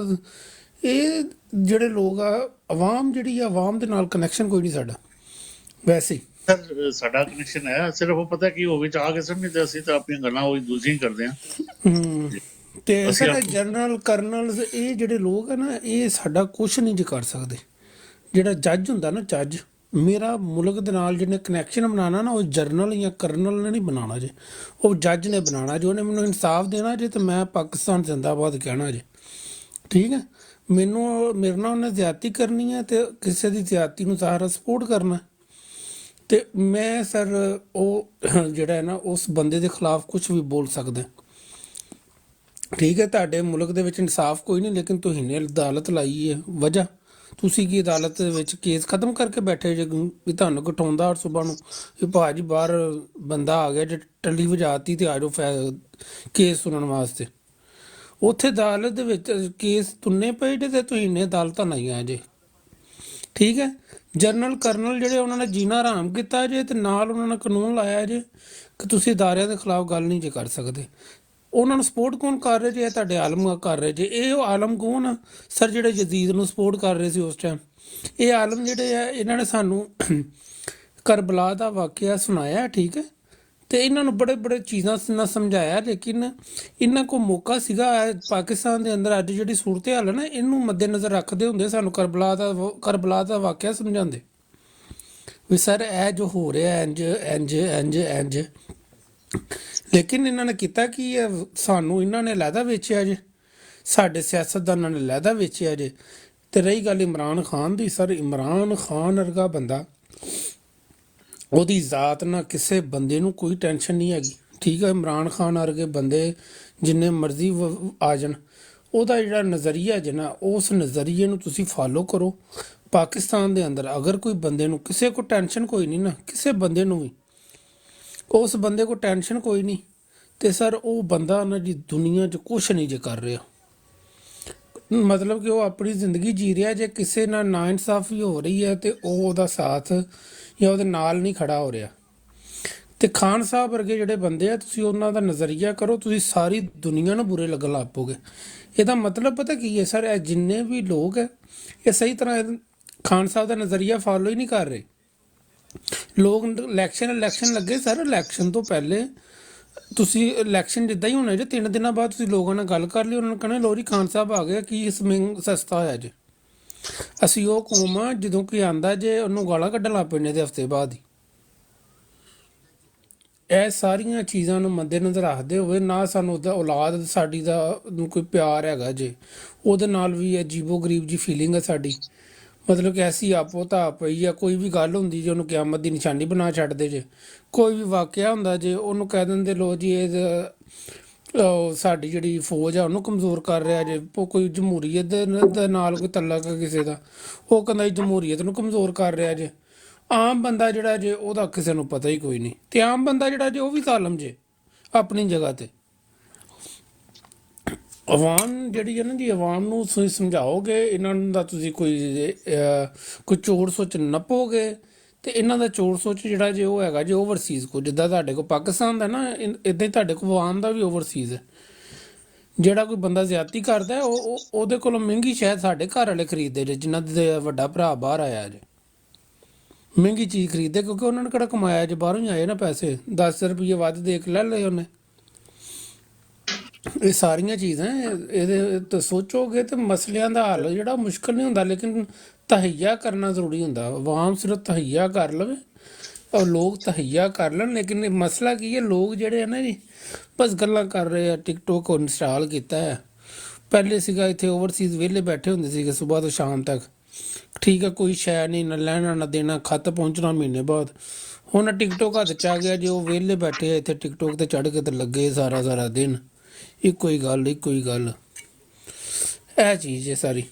ਇਹ ਜਿਹੜੇ ਲੋਕ ਆ ਆਵਾਮ ਜਿਹੜੀ ਆ, ਆਵਾਮ ਦੇ ਨਾਲ ਕਨੈਕਸ਼ਨ ਕੋਈ ਨਹੀਂ ਸਾਡਾ ਵੈਸੇ ਹੀ। ਸਰ ਸਾਡਾ ਕਨੈਕਸ਼ਨ ਹੈ, ਸਿਰਫ ਉਹ ਪਤਾ ਕੀ ਹੋਵੇ ਚ ਆ ਕੇ ਸਮਝਦੇ ਤੇ ਅਸੀਂ ਤਾਂ ਆਪਣੀਆਂ ਗੱਲਾਂ ਉਹੀ ਦੂਜੀਆਂ ਹੀ ਕਰਦੇ ਹਾਂ। ਤੇ ਸਰ ਜਨਰਲ ਕਰਨਲ ਇਹ ਜਿਹੜੇ ਲੋਕ ਆ ਨਾ, ਇਹ ਸਾਡਾ ਕੁਛ ਨਹੀਂ ਜੇ ਕਰ ਸਕਦੇ। ਜਿਹੜਾ ਜੱਜ ਹੁੰਦਾ ਨਾ, ਜੱਜ ਮੇਰਾ ਮੁਲਕ ਦੇ ਨਾਲ ਜਿਹਨੇ ਕਨੈਕਸ਼ਨ ਬਣਾਉਣਾ ਨਾ, ਉਹ ਜਰਨਲ ਜਾਂ ਕਰਨਲ ਨੇ ਨਹੀਂ ਬਣਾਉਣਾ ਜੇ, ਉਹ ਜੱਜ ਨੇ ਬਣਾਉਣਾ ਜੇ। ਉਹਨੇ ਮੈਨੂੰ ਇਨਸਾਫ ਦੇਣਾ ਜੇ, ਤੇ ਮੈਂ ਪਾਕਿਸਤਾਨ ਜ਼ਿੰਦਾਬਾਦ ਕਹਿਣਾ ਜੇ। ਠੀਕ ਹੈ, ਮੇਰੇ ਨਾਲ ਉਹਨੇ ਜ਼ਿਆਦਤੀ ਕਰਨੀ ਹੈ ਤੇ ਕਿਸੇ ਦੀ ਜ਼ਿਆਦਤੀ ਨੂੰ ਸਾਰਾ ਸਪੋਰਟ ਕਰਨਾ, ਤੇ ਮੈਂ ਸਰ ਉਹ ਜਿਹੜਾ ਹੈ ਨਾ, ਉਸ ਬੰਦੇ ਦੇ ਖਿਲਾਫ ਕੁਝ ਵੀ ਬੋਲ ਸਕਦਾ। ਠੀਕ ਹੈ, ਤੁਹਾਡੇ ਮੁਲਕ ਦੇ ਵਿੱਚ ਇਨਸਾਫ ਕੋਈ ਨਹੀਂ, ਲੇਕਿਨ ਤੁਸੀਂ ਨੇ ਅਦਾਲਤ ਲਾਈ ਹੈ। ਵਜ੍ਹਾ ਤੁਸੀਂ ਕੀ ਅਦਾਲਤ ਦੇ ਵਿੱਚ ਕੇਸ ਖਤਮ ਕਰਕੇ ਬੈਠੇ ਜੇ ਵੀ ਤੁਹਾਨੂੰ ਘਟਾਉਂਦਾ ਸੁਬਾ ਨੂੰ ਵੀ ਭਾਜੀ ਬਾਹਰ ਬੰਦਾ ਆ ਗਿਆ ਜੇ ਟੱਲੀ ਵਜਾਤੀ ਤੇ ਆ ਜਾਓ ਕੇਸ ਸੁਣਨ ਵਾਸਤੇ। ਉੱਥੇ ਅਦਾਲਤ ਦੇ ਵਿੱਚ ਕੇਸ ਤੁੰਨੇ ਪਏ ਜੇ ਤੇ ਤੁਸੀਂ ਨੇ ਅਦਾਲਤਾਂ ਲਾਈਆਂ ਜੇ। ਠੀਕ ਹੈ, ਜਨਰਲ ਕਰਨਲ ਜਿਹੜੇ ਉਹਨਾਂ ਨੇ ਜੀਣਾ ਆਰਾਮ ਕੀਤਾ ਜੇ, ਤੇ ਨਾਲ ਉਹਨਾਂ ਨੇ ਕਾਨੂੰਨ ਲਾਇਆ ਜੇ ਕਿ ਤੁਸੀਂ ਅਦਾਰਿਆਂ ਦੇ ਖਿਲਾਫ ਗੱਲ ਨਹੀਂ ਜੇ ਕਰ ਸਕਦੇ। ਉਹਨਾਂ ਨੂੰ ਸਪੋਰਟ ਕੌਣ ਕਰ ਰਹੇ ਜੇ? ਤੁਹਾਡੇ ਆਲਮ ਕਰ ਰਹੇ ਜੇ। ਇਹ ਉਹ ਆਲਮ ਕੌਣ ਆ ਸਰ ਜਿਹੜੇ ਯਜ਼ੀਦ ਨੂੰ ਸਪੋਰਟ ਕਰ ਰਹੇ ਸੀ ਉਸ ਟਾਈਮ? ਇਹ ਆਲਮ ਜਿਹੜੇ ਆ, ਇਹਨਾਂ ਨੇ ਸਾਨੂੰ ਕਰਬਲਾ ਦਾ ਵਾਕਿਆ ਸੁਣਾਇਆ। ਠੀਕ ਹੈ, ਤੇ ਇਹਨਾਂ ਨੂੰ ਬੜੇ ਚੀਜ਼ਾਂ ਨਾਲ ਸਮਝਾਇਆ, ਲੇਕਿਨ ਇਹਨਾਂ ਕੋਲ ਮੌਕਾ ਸੀਗਾ ਪਾਕਿਸਤਾਨ ਦੇ ਅੰਦਰ ਅੱਜ ਜਿਹੜੀ ਸੂਰਤ ਹਾਲ ਹੈ ਨਾ, ਇਹਨੂੰ ਮੱਦੇਨਜ਼ਰ ਰੱਖਦੇ ਹੁੰਦੇ ਸਾਨੂੰ ਕਰਬਲਾ ਦਾ ਵਾਕਿਆ ਸਮਝਾਉਂਦੇ ਵੀ ਸਰ ਇਹ ਜੋ ਹੋ ਰਿਹਾ ਇੰਜ ਇੰਜ ਇੰਜ ਇੰਜ। ਲੇਕਿਨ ਇਹਨਾਂ ਨੇ ਕੀਤਾ ਕੀ ਹੈ, ਸਾਨੂੰ ਇਹਨਾਂ ਨੇ ਲਹਿਦਾ ਵੇਚਿਆ ਜੇ, ਸਾਡੇ ਸਿਆਸਤਦਾਨਾਂ ਨੇ ਲਹਿਦਾ ਵੇਚਿਆ ਜੇ। ਤੇ ਰਹੀ ਗੱਲ ਇਮਰਾਨ ਖਾਨ ਦੀ, ਸਰ ਇਮਰਾਨ ਖਾਨ ਵਰਗਾ ਬੰਦਾ, ਉਹਦੀ ਜ਼ਾਤ ਨਾਲ ਕਿਸੇ ਬੰਦੇ ਨੂੰ ਕੋਈ ਟੈਨਸ਼ਨ ਨਹੀਂ ਹੈਗੀ। ਠੀਕ ਹੈ, ਇਮਰਾਨ ਖਾਨ ਵਰਗੇ ਬੰਦੇ ਜਿੰਨੇ ਮਰਜ਼ੀ ਆ ਜਾਣ, ਉਹਦਾ ਜਿਹੜਾ ਨਜ਼ਰੀਆ ਜੇ ਨਾ, ਉਸ ਨਜ਼ਰੀਏ ਨੂੰ ਤੁਸੀਂ ਫਾਲੋ ਕਰੋ। ਪਾਕਿਸਤਾਨ ਦੇ ਅੰਦਰ ਅਗਰ ਕੋਈ ਬੰਦੇ ਨੂੰ ਕਿਸੇ ਕੋ ਟੈਨਸ਼ਨ ਕੋਈ ਨਹੀਂ ਨਾ, ਕਿਸੇ ਬੰਦੇ ਨੂੰ ਵੀ ਉਸ ਬੰਦੇ ਕੋ ਟੈਨਸ਼ਨ ਕੋਈ ਨਹੀਂ, ਤੇ ਸਰ ਉਹ ਬੰਦਾ ਨਾ ਜੀ ਦੁਨੀਆ 'ਚ ਕੁਛ ਨਹੀਂ ਜੇ ਕਰ ਰਿਹਾ। ਮਤਲਬ ਕਿ ਉਹ ਆਪਣੀ ਜ਼ਿੰਦਗੀ ਜੀ ਰਿਹਾ। ਜੇ ਕਿਸੇ ਨਾਲ ਨਾ ਇਨਸਾਫੀ ਹੋ ਰਹੀ ਹੈ ਤੇ ਉਹ ਉਹਦਾ ਸਾਥ ਜਾਂ ਉਹਦੇ ਨਾਲ ਨਹੀਂ ਖੜਾ ਹੋ ਰਿਹਾ। ਤੇ ਖਾਨ ਸਾਹਿਬ ਵਰਗੇ ਜਿਹੜੇ ਬੰਦੇ ਆ, ਤੁਸੀਂ ਉਹਨਾਂ ਦਾ ਨਜ਼ਰੀਆ ਕਰੋ, ਤੁਸੀਂ ਸਾਰੀ ਦੁਨੀਆ ਨੂੰ ਬੁਰੇ ਲੱਗਣ ਲੱਗ ਪਓਗੇ। ਇਹਦਾ ਮਤਲਬ ਪਤਾ ਕੀ ਹੈ ਸਰ, ਇਹ ਜਿੰਨੇ ਵੀ ਲੋਕ ਹੈ ਇਹ ਸਹੀ ਤਰ੍ਹਾਂ ਖਾਨ ਸਾਹਿਬ ਦਾ ਨਜ਼ਰੀਆ ਫਾਲੋ ਹੀ ਨਹੀਂ ਕਰ ਰਹੇ। ਲੋਕ ਇਲੈਕਸ਼ਨ ਲੱਗੇ ਸਰ, ਇਲੈਕਸ਼ਨ ਤੋਂ ਪਹਿਲੇ ਤੁਸੀਂ ਇਲੈਕਸ਼ਨ ਜਿੱਦਾਂ ਹੀ ਹੋਣਾ ਜੇ 3 ਦਿਨਾਂ ਬਾਅਦ ਤੁਸੀਂ ਲੋਕਾਂ ਨਾਲ ਗੱਲ ਕਰ ਲਈ, ਉਹਨਾਂ ਨੂੰ ਕਹਿਣਾ ਲੋਰੀ ਖਾਨ ਸਾਹਿਬ ਆ ਗਿਆ, ਕੀ ਸਮਿੰਗ ਸਸਤਾ ਹੋਇਆ ਜੇ। ਅਸੀਂ ਉਹ ਕੌਮ ਆ ਜਦੋਂ ਕੋਈ ਆਂਦਾ ਜੇ ਉਹਨੂੰ ਗਾਲਾਂ ਕੱਢਣ ਲੱਗ ਪੈਣੇ ਦੇ ਹਫ਼ਤੇ ਬਾਅਦ ਹੀ। ਇਹ ਸਾਰੀਆਂ ਚੀਜ਼ਾਂ ਨੂੰ ਮੱਦੇਨਜ਼ਰ ਰੱਖਦੇ ਹੋਏ ਨਾ ਸਾਨੂੰ ਉਹਦਾ ਔਲਾਦ ਸਾਡੀ ਦਾ ਕੋਈ ਪਿਆਰ ਹੈਗਾ ਜੇ, ਉਹਦੇ ਨਾਲ ਵੀ ਅਜੀਬੋ ਗਰੀਬ ਜੀ ਫੀਲਿੰਗ ਹੈ ਸਾਡੀ। ਮਤਲਬ ਕਿ ਐਸੀ ਆਪੋ ਤਾਂ ਪਈ ਆ, ਕੋਈ ਵੀ ਗੱਲ ਹੁੰਦੀ ਜੇ ਉਹਨੂੰ ਕਿਆਮਤ ਦੀ ਨਿਸ਼ਾਨੀ ਬਣਾ ਛੱਡਦੇ ਜੇ। ਕੋਈ ਵੀ ਵਾਕਿਆ ਹੁੰਦਾ ਜੇ ਉਹਨੂੰ ਕਹਿ ਦਿੰਦੇ ਲੋ ਜੀ ਇਹ ਸਾਡੀ ਜਿਹੜੀ ਫੌਜ ਆ ਉਹਨੂੰ ਕਮਜ਼ੋਰ ਕਰ ਰਿਹਾ ਜੇ। ਕੋਈ ਜਮਹੂਰੀਅਤ ਦੇ ਨਾਲ ਕੋਈ ਤਲਕ ਕਿਸੇ ਦਾ, ਉਹ ਕਹਿੰਦਾ ਜਮਹੂਰੀਅਤ ਨੂੰ ਕਮਜ਼ੋਰ ਕਰ ਰਿਹਾ ਜੇ। ਆਮ ਬੰਦਾ ਜਿਹੜਾ ਜੇ ਉਹਦਾ ਕਿਸੇ ਨੂੰ ਪਤਾ ਹੀ ਕੋਈ ਨਹੀਂ, ਤੇ ਆਮ ਬੰਦਾ ਜਿਹੜਾ ਜੇ ਉਹ ਵੀ ਜ਼ਾਲਮ ਜੇ ਆਪਣੀ ਜਗ੍ਹਾ ਤੇ। ਆਵਾਮ ਜਿਹੜੀ ਹੈ ਨਾ ਜੀ, ਆਵਾਮ ਨੂੰ ਤੁਸੀਂ ਸਮਝਾਓਗੇ, ਇਹਨਾਂ ਦਾ ਤੁਸੀਂ ਕੋਈ ਚੋਰ ਸੋਚ ਨੱਪੋਗੇ, ਤੇ ਇਹਨਾਂ ਦਾ ਚੋਰ ਸੋਚ ਜਿਹੜਾ ਜੇ ਉਹ ਹੈਗਾ ਜੇ ਓਵਰਸੀਜ਼ ਕੋ, ਜਿੱਦਾਂ ਤੁਹਾਡੇ ਕੋਲ ਪਾਕਿਸਤਾਨ ਦਾ ਨਾ, ਇੱਦਾਂ ਹੀ ਤੁਹਾਡੇ ਕੋਲ ਆਵਾਮ ਦਾ ਵੀ ਓਵਰਸੀਜ਼ ਹੈ। ਜਿਹੜਾ ਕੋਈ ਬੰਦਾ ਜ਼ਿਆਦਤੀ ਕਰਦਾ ਉਹਦੇ ਕੋਲੋਂ ਮਹਿੰਗੀ ਸ਼ਾਇਦ ਸਾਡੇ ਘਰ ਵਾਲੇ ਖਰੀਦਦੇ ਜੇ, ਜਿਨ੍ਹਾਂ ਦੇ ਵੱਡਾ ਭਰਾ ਬਾਹਰ ਆਇਆ ਜੇ, ਮਹਿੰਗੀ ਚੀਜ਼ ਖਰੀਦਦੇ, ਕਿਉਂਕਿ ਉਹਨਾਂ ਨੇ ਕਿਹੜਾ ਕਮਾਇਆ ਜੇ, ਬਾਹਰੋਂ ਹੀ ਆਏ ਨਾ ਪੈਸੇ, 10 ਰੁਪਏ ਵੱਧ ਦੇ ਕੇ ਲੈ ਲਏ ਉਹਨੇ। ਇਹ ਸਾਰੀਆਂ ਚੀਜ਼ਾਂ ਇਹਦੇ ਤੇ ਸੋਚੋਗੇ ਤੇ ਮਸਲਿਆਂ ਦਾ ਹੱਲ ਜਿਹੜਾ ਮੁਸ਼ਕਿਲ ਨਹੀਂ ਹੁੰਦਾ, ਲੇਕਿਨ ਤਹਈਆ ਕਰਨਾ ਜ਼ਰੂਰੀ ਹੁੰਦਾ। ਆਵਾਮ ਸਿਰਫ ਤਹਈਆ ਕਰ ਲਵੇ ਔਰ ਲੋਕ ਤਹਈਆ ਕਰ ਲੈਣ। ਲੇਕਿਨ ਮਸਲਾ ਕੀ ਹੈ, ਲੋਕ ਜਿਹੜੇ ਆ ਨਾ ਜੀ ਬਸ ਗੱਲਾਂ ਕਰ ਰਹੇ ਆ। ਟਿਕਟੋਕ ਇੰਸਟਾਲ ਕੀਤਾ ਹੈ, ਪਹਿਲੇ ਸੀਗਾ ਇੱਥੇ ਓਵਰਸੀਜ਼ ਵਿਹਲੇ ਬੈਠੇ ਹੁੰਦੇ ਸੀਗੇ ਸਵੇਰ ਤੋਂ ਸ਼ਾਮ ਤੱਕ, ਠੀਕ ਆ, ਕੋਈ ਸ਼ੈ ਨਹੀਂ, ਨਾ ਲੈਣਾ ਨਾ ਦੇਣਾ, ਖੱਤ ਪਹੁੰਚਣਾ ਮਹੀਨੇ ਬਾਅਦ। ਹੁਣ ਟਿਕਟੋਕ ਹੱਥ ਚ ਆ ਗਿਆ ਜੀ, ਉਹ ਵਿਹਲੇ ਬੈਠੇ ਆ ਇੱਥੇ ਟਿਕਟੋਕ ਤੇ ਚੜ੍ਹ ਕੇ ਤੇ ਲੱਗੇ ਸਾਰਾ ਸਾਰਾ ਦਿਨ, ਇੱਕੋ ਹੀ ਗੱਲ ਇੱਕੋ ਹੀ ਗੱਲ, ਇਹ ਚੀਜ਼ ਹੈ ਸਾਰੀ।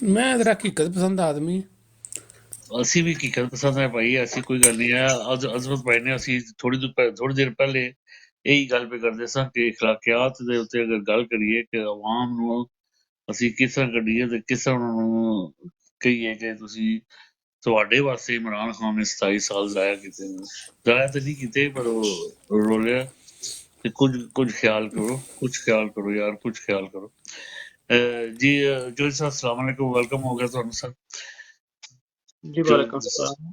ਮੈਂ ਜ਼ਰਾ ਹਕੀਕਤ ਪਸੰਦ ਆਦਮੀ। ਅਸੀਂ ਵੀ ਹਕੀਕਤ ਪਸੰਦ ਹੈ ਭਾਈ, ਐਸੀ ਕੋਈ ਗੱਲ ਨਹੀਂ ਹੈ। ਅਜ਼ਮਤ ਭਾਈ ਨੇ ਅਸੀਂ ਥੋੜੀ ਦੇਰ ਪਹਿਲੇ ਇਹੀ ਗੱਲ ਪੇ ਕਰਦੇ ਸਾਂ ਕਿ اخلاقیات ਦੇ ਉੱਤੇ ਅਗਰ ਗੱਲ ਕਰੀਏ ਕਿ ਆਵਾਮ ਨੂੰ ਅਸੀਂ ਕਿਸ ਤਰ੍ਹਾਂ ਕੱਢੀਏ ਤੇ ਕਿਸ ਤਰ੍ਹਾਂ ਉਹਨਾਂ ਨੂੰ ਕਹੀਏ ਕਿ ਤੁਸੀਂ ਤੁਹਾਡੇ ਵਾਸਤੇ ਇਮਰਾਨ ਖਾਨ ਨੇ 27 ਸਾਲ ਜ਼ਾਇਆ ਕੀਤੇ ਨੇ। ਜ਼ਾਇਆ ਤਾਂ ਨਹੀਂ ਕੀਤੇ, ਪਰ ਉਹ ਰੋਲਿਆ ਤੇ ਕੁਝ ਖਿਆਲ ਕਰੋ ਯਾਰ, ਕੁਝ ਖਿਆਲ ਕਰੋ। جی جوئی صاحب السلام علیکم، ویلکم ہو گیا تو سر جی وعلیکم السلام۔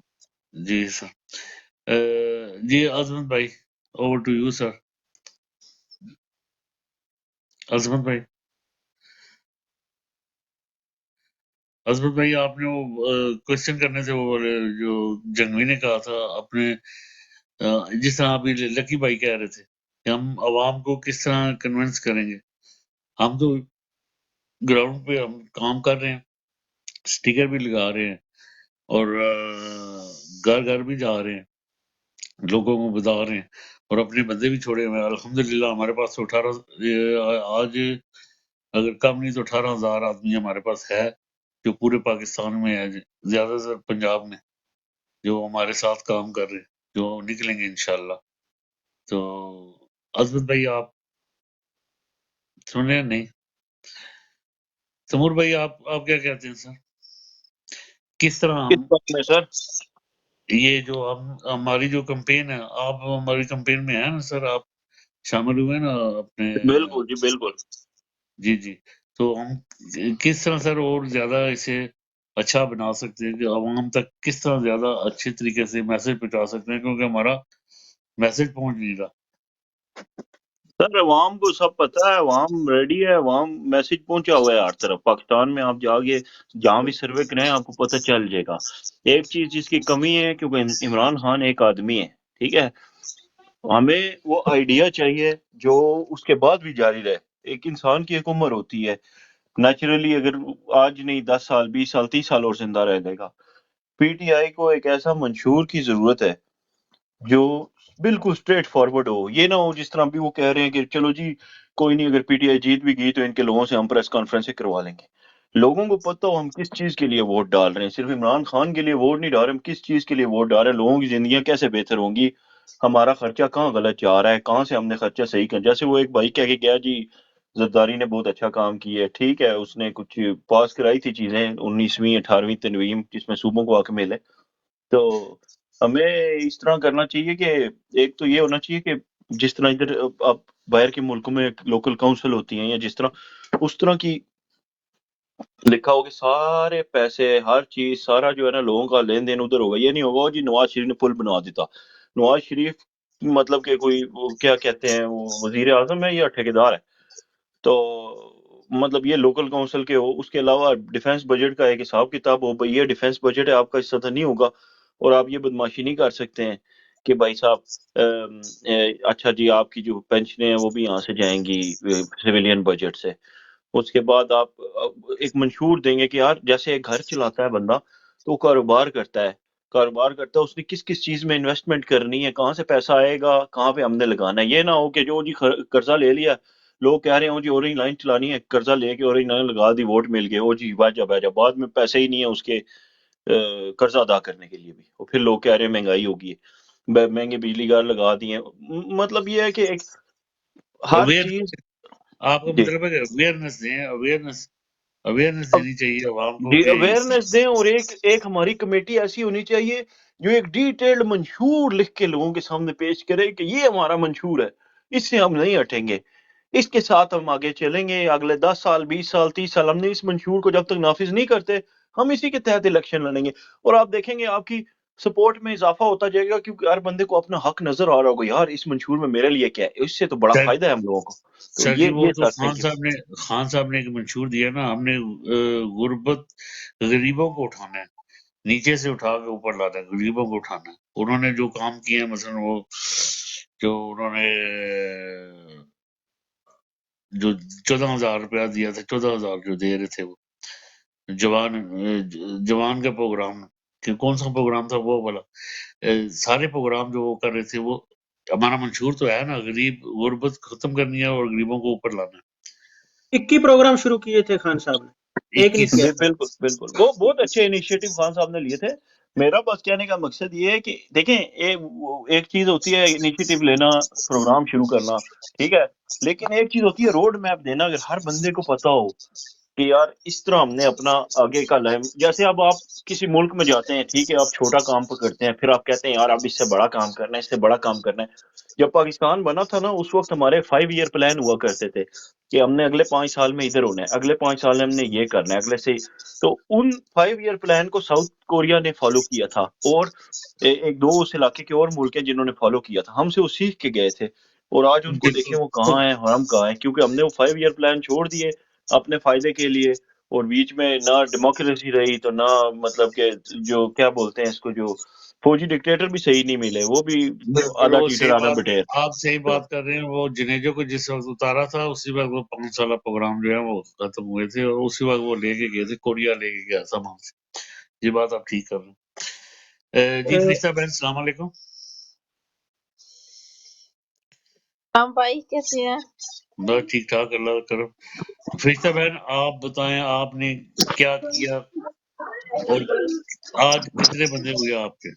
جی سر۔ جی عظمت بھائی، اوور ٹو یو سر۔ عظمت بھائی آپ نے وہ کوشچن کرنے سے وہ جو جنگوی نے کہا تھا اپنے، جس طرح ابھی لکی بھائی کہہ رہے تھے کہ ہم عوام کو کس طرح کنونس کریں گے، ہم تو گراؤنڈ پہ ہم کام کر رہے ہیں، سٹیکر بھی لگا رہے ہیں اور گھر گھر بھی جا رہے ہیں، لوگوں کو بتا رہے ہیں اور اپنے بندے بھی چھوڑے ہوئے ہیں۔ الحمدللہ ہمارے پاس تو 18 آج اگر کم نہیں تو 18,000 آدمی ہمارے پاس ہے جو پورے پاکستان میں ہے، زیادہ تر پنجاب میں، جو ہمارے ساتھ کام کر رہے ہیں، جو نکلیں گے انشاءاللہ۔ تو عظمت بھائی آپ سنیں نہیں؟ تیمور بھائی آپ کیا کہتے ہیں سر؟ کس طرح کس ہم بات میں سر؟ یہ جو ہماری جو کمپین ہے، آپ ہماری کمپین میں ہیں نا سر، آپ شامل ہوئے نا اپنے؟ بالکل جی بالکل۔ جی تو ہم کس طرح سر اور زیادہ اسے اچھا بنا سکتے ہیں کہ عوام تک کس طرح زیادہ اچھے طریقے سے میسج پہنچا سکتے ہیں، کیونکہ ہمارا میسج پہنچ نہیں رہا۔ سر عوام کو سب پتہ ہے، عوام ریڈی ہے، عوام میسج پہنچا ہوا ہے ہر طرف پاکستان میں۔ آپ جاگے جہاں بھی سروے کریں آپ کو پتہ چل جائے گا۔ ایک چیز جس کی کمی ہے، کیونکہ عمران خان ایک آدمی ہے، ٹھیک ہے، ہمیں وہ آئیڈیا چاہیے جو اس کے بعد بھی جاری رہے۔ ایک انسان کی ایک عمر ہوتی ہے، نیچرلی اگر آج نہیں 10 سال 20 سال 30 سال اور زندہ رہ لے گا۔ پی ٹی آئی کو ایک ایسا منشور کی ضرورت ہے جو بالکل سٹریٹ فارورڈ ہو۔ یہ نہ ہو جس طرح بھی وہ کہہ رہے ہیں کہ چلو جی کوئی نہیں، اگر پی ٹی آئی جیت بھی گئی تو ان کے لوگوں سے ہم پریس کانفرنس کروا لیں گے۔ لوگوں کو پتہ ہو ہم کس چیز کے لیے ووٹ ڈال رہے ہیں، صرف عمران خان کے لیے ووٹ نہیں ڈال رہے، ہم کس چیز کے لیے ووٹ ڈال رہے ہیں، لوگوں کی زندگیاں کیسے بہتر ہوں گی، ہمارا خرچہ کہاں غلط جا رہا ہے، کہاں سے ہم نے خرچہ صحیح کر۔ جیسے وہ ایک بھائی کہہ کے گیا جی زرداری نے بہت اچھا کام کیا ہے، ٹھیک ہے، اس نے کچھ پاس کرائی تھی چیزیں 19ویں 18ویں تنظیم جس میں صوبوں کو حق ملے۔ تو ہمیں اس طرح کرنا چاہیے کہ ایک تو یہ ہونا چاہیے کہ جس طرح ادھر آپ باہر کے ملکوں میں لوکل کونسل ہوتی ہیں یا جس طرح اس طرح کی لکھا ہو کہ سارے پیسے ہر چیز سارا جو ہے نا لوگوں کا لین دین ادھر ہوگا۔ یہ نہیں ہوگا جی نواز شریف نے پل بنا دیتا، نواز شریف مطلب کہ کوئی وہ کیا کہتے ہیں وہ وزیر اعظم ہے یا ٹھیکیدار ہے؟ تو مطلب یہ لوکل کونسل کے ہو۔ اس کے علاوہ ڈیفنس بجٹ کا ایک حساب کتاب ہو، بھئی یہ ڈیفنس بجٹ ہے، آپ کا حصہ تو نہیں ہوگا، اور آپ یہ بدماشی نہیں کر سکتے ہیں کہ بھائی صاحب اچھا جی آپ کی جو پینشنیں ہیں وہ بھی یہاں سے جائیں گی سویلین بجٹ سے۔ اس کے بعد آپ ایک منشور دیں گے کہ یار جیسے ایک گھر چلاتا ہے بندہ تو وہ کاروبار کرتا ہے، اس نے کس کس چیز میں انویسٹمنٹ کرنی ہے، کہاں سے پیسہ آئے گا، کہاں پہ ہم نے لگانا ہے۔ یہ نہ ہو کہ جو جی قرضہ لے لیا، لوگ کہہ رہے ہوں جی اورنج لائن چلانی ہے، قرضہ لے کے اورنج لائن لگا دی، ووٹ مل گئے، او جی باجا بعد میں پیسے ہی نہیں ہے اس کے قرضہ ادا کرنے کے لیے بھی، اور پھر لوگ کہہ رہے ہیں مہنگائی ہوگی ہے، مہنگے بجلی گھر لگا دیے۔ مطلب یہ ہے کہ ایک ہر اویئر چیز آپ کا جی مطلب ہے کہ اویئرنیس دیں، اویئرنیس دینی چاہیے عوام کو جی کہ اویئرنیس دیں، اور ایک ہماری کمیٹی ایسی ہونی چاہیے جو ایک ڈیٹیلڈ منشور لکھ کے لوگوں کے سامنے پیش کرے کہ یہ ہمارا منشور ہے، اس سے ہم نہیں ہٹیں گے، اس کے ساتھ ہم آگے چلیں گے اگلے 10 سال 20 سال 30 سال۔ ہم نے اس منشور کو جب تک نافذ نہیں کرتے ہم اسی کے تحت الیکشن لڑیں گے، اور آپ دیکھیں گے آپ کی سپورٹ میں اضافہ ہوتا جائے گا، کیونکہ ہر بندے کو اپنا حق نظر آ رہا ہوگا، یار اس منشور میں میرے لیے کیا ہے، اس سے تو بڑا سر فائدہ ہے ہم لوگوں کو۔ تو سر جی وہ یہ تو سر خان تھینک یو۔ صاحب نے ایک منشور دیا نا، ہم نے غربت غریبوں کو اٹھانا ہے، نیچے سے اٹھا کے اوپر لانا ہے، غریبوں کو اٹھانا ہے۔ انہوں نے جو کام کیے ہیں، مثلا وہ جو انہوں نے جو 14,000 روپیہ دیا تھا، 14,000 جو دے رہے تھے وہ جوان کا پروگرام کہ کون سا پروگرام تھا وہ والا، سارے پروگرام جو وہ کر رہے تھے وہ ہمارا منشور تو ہے نا، غربت ختم کرنی ہے اور غریبوں کو اوپر لانا ہے۔ 21 پروگرام شروع کیے تھے خان صاحب نے، ایک نہیں کیا تھا۔ بالکل بالکل، وہ بہت اچھے انیشیٹو خان صاحب نے لیے تھے۔ میرا بس کہنے کا مقصد یہ ہے کہ دیکھیں ایک چیز ہوتی ہے انیشیٹو لینا، پروگرام شروع کرنا، ٹھیک ہے، لیکن ایک چیز ہوتی ہے روڈ میپ دینا۔ اگر ہر بندے کو پتا ہو کہ یار اس طرح ہم نے اپنا آگے کا لائم، جیسے اب آپ کسی ملک میں جاتے ہیں، ٹھیک ہے، آپ چھوٹا کام پکڑتے ہیں، پھر آپ کہتے ہیں یار اب اس سے بڑا کام کرنا ہے، اس سے بڑا کام کرنا ہے۔ جب پاکستان بنا تھا نا، اس وقت ہمارے 5 ایئر پلان ہوا کرتے تھے کہ ہم نے اگلے 5 سال میں ادھر ہونا ہے، اگلے 5 سال میں ہم نے یہ کرنا ہے، اگلے سے۔ تو ان 5 ایئر پلان کو ساؤتھ کوریا نے فالو کیا تھا، اور ایک دو اس علاقے کے اور ملک ہیں جنہوں نے فالو کیا تھا، ہم سے وہ سیکھ کے گئے تھے، اور آج ان کو دیکھیں وہ کہاں ہیں اور ہم کہاں ہیں، کیونکہ ہم نے وہ 5 ایئر پلان چھوڑ دیے اپنے فائدے کے لیے، اور بیچ میں نہ ڈیموکریسی رہی تو نہ مطلب کہ جو کیا بولتے ہیں اس کو، جو فوجی ڈکٹیٹر بھی صحیح نہیں ملے، وہ بھی بالکل آدھا وہ ٹیٹر صحیح آدھا بات، بٹیر۔ آپ صحیح تو بات کر رہے ہیں۔ وہ جنیجو کو جس وقت اتارا تھا اسی وقت وہ 5 سالہ پروگرام جو ہے وہ ختم ہوئے تھے، اور اسی وقت وہ لے کے گئے تھے، کوریا لے کے گیا تھا وہاں سے۔ یہ بات آپ ٹھیک کر رہے ہیں۔ جی فرشتہ بہن السلام علیکم۔ ہم بھائی کیسے ہیں؟ بس ٹھیک ٹھاک، اللہ کا کرم۔ فرشتہ بہن آپ بتائیں آپ نے کیا کیا، اور آج کتنے بندے ہوئے آپ کے؟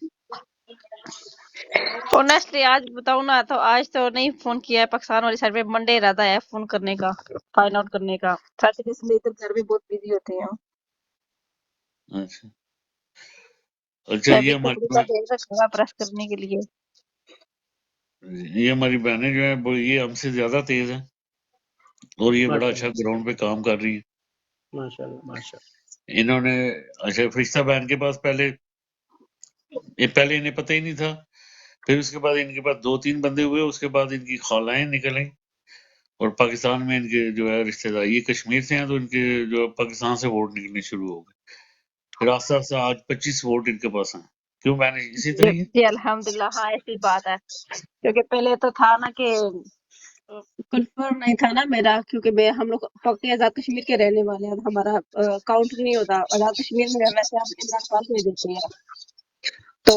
اونیسٹلی آج بتاؤں نا تو آج تو نہیں فون کیا ہے، پاکستان والی سائڈ پہ منڈے رہتا ہے فون کرنے کا، فائنڈ آؤٹ کرنے کا۔ سیٹرڈے سے ادھر گھر میں بہت بزی ہوتے ہیں، اچھا اچھا، ابھی کپڑے کا ڈھیر رکھا ہوا پریس کرنے کے لیے۔ یہ ہماری بہنیں جو ہیں یہ ہم سے زیادہ تیز ہیں، اور یہ بڑا اچھا گراؤنڈ پہ کام کر رہی ہیں۔ ماشاء اللہ ماشاء انہوں نے اچھا فرشتہ بہن کے پاس پہلے انہیں پتہ ہی نہیں تھا، پھر اس کے بعد ان کے پاس 2-3 بندے ہوئے، اس کے بعد ان کی خالائیں نکلیں، اور پاکستان میں ان کے جو ہے رشتہ دار، یہ کشمیر سے ہیں تو ان کے جو پاکستان سے ووٹ نکلنے شروع ہو گئے، پھر آہستہ آہستہ آج 25 ووٹ ان کے پاس ہیں۔ کیوں میں نے اسی طرح ہی ہے؟ جی الحمدللہ، ہاں ایسی بات ہے، کیونکہ پہلے تو تھا نا کہ کنفرم نہیں تھا نا میرا، کیونکہ ہم لوگ پکے آزاد کشمیر کے رہنے والے ہیں، ہمارا کاؤنٹ نہیں ہوتا آزاد کشمیر میں، ویسے ہم عمران خان کو ہی دیتے ہیں۔ تو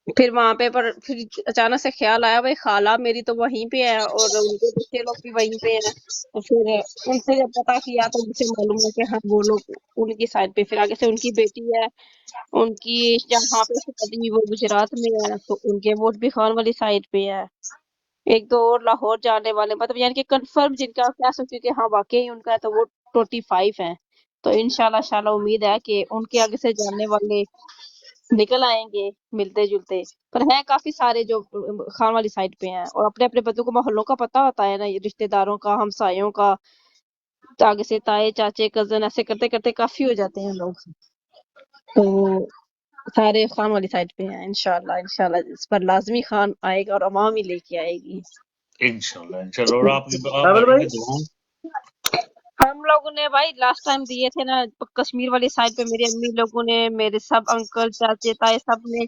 پھر وہاں پہ پھر اچانک سے خیال آیا بھائی خالہ میری تو وہیں پہ ہے اور ان کے بچے لوگ بھی وہیں پہ ہیں، تو پھر ان سے جب پتا کیا تو مجھے معلوم ہے کہ ہاں وہ لوگ ان کی سائڈ پہ، پھر آگے سے ان کی بیٹی ہے، ان کی جہاں پہ شادی وہ گجرات میں ہے، تو ان کے ووٹ بھی خان والی سائڈ پہ ہے، ایک دو اور لاہور جانے والے، مطلب یعنی کہ کنفرم جن کا کہہ سکتی کہ ہاں واقعی ان کا ہے تو وہ 25 ہیں۔ تو انشاءاللہ امید ہے کہ ان کے آگے سے جاننے والے نکل آئیں گے ملتے جلتے، پر ہیں کافی سارے جو خان والی سائڈ پہ ہیں، اور اپنے اپنے بندوں کو محلوں کا پتہ ہوتا ہے نا، یہ رشتہ داروں کا، ہمسایوں کا، آگے سے تائے چاچے کزن، ایسے کرتے کرتے کافی ہو جاتے ہیں لوگ، تو سارے خان والی سائڈ پہ ہیں۔ انشاءاللہ اس پر لازمی خان آئے گا اور عوام ہی لے کے آئے گی انشاءاللہ، اور آپ راول بہنوں بھائی کی دعاؤں۔ ہم لوگوں نے بھائی لاسٹ ٹائم دیے تھے نا کشمیر والی سائڈ پہ، میری امی لوگوں نے، میرے سب انکل چاچے تائے سب نے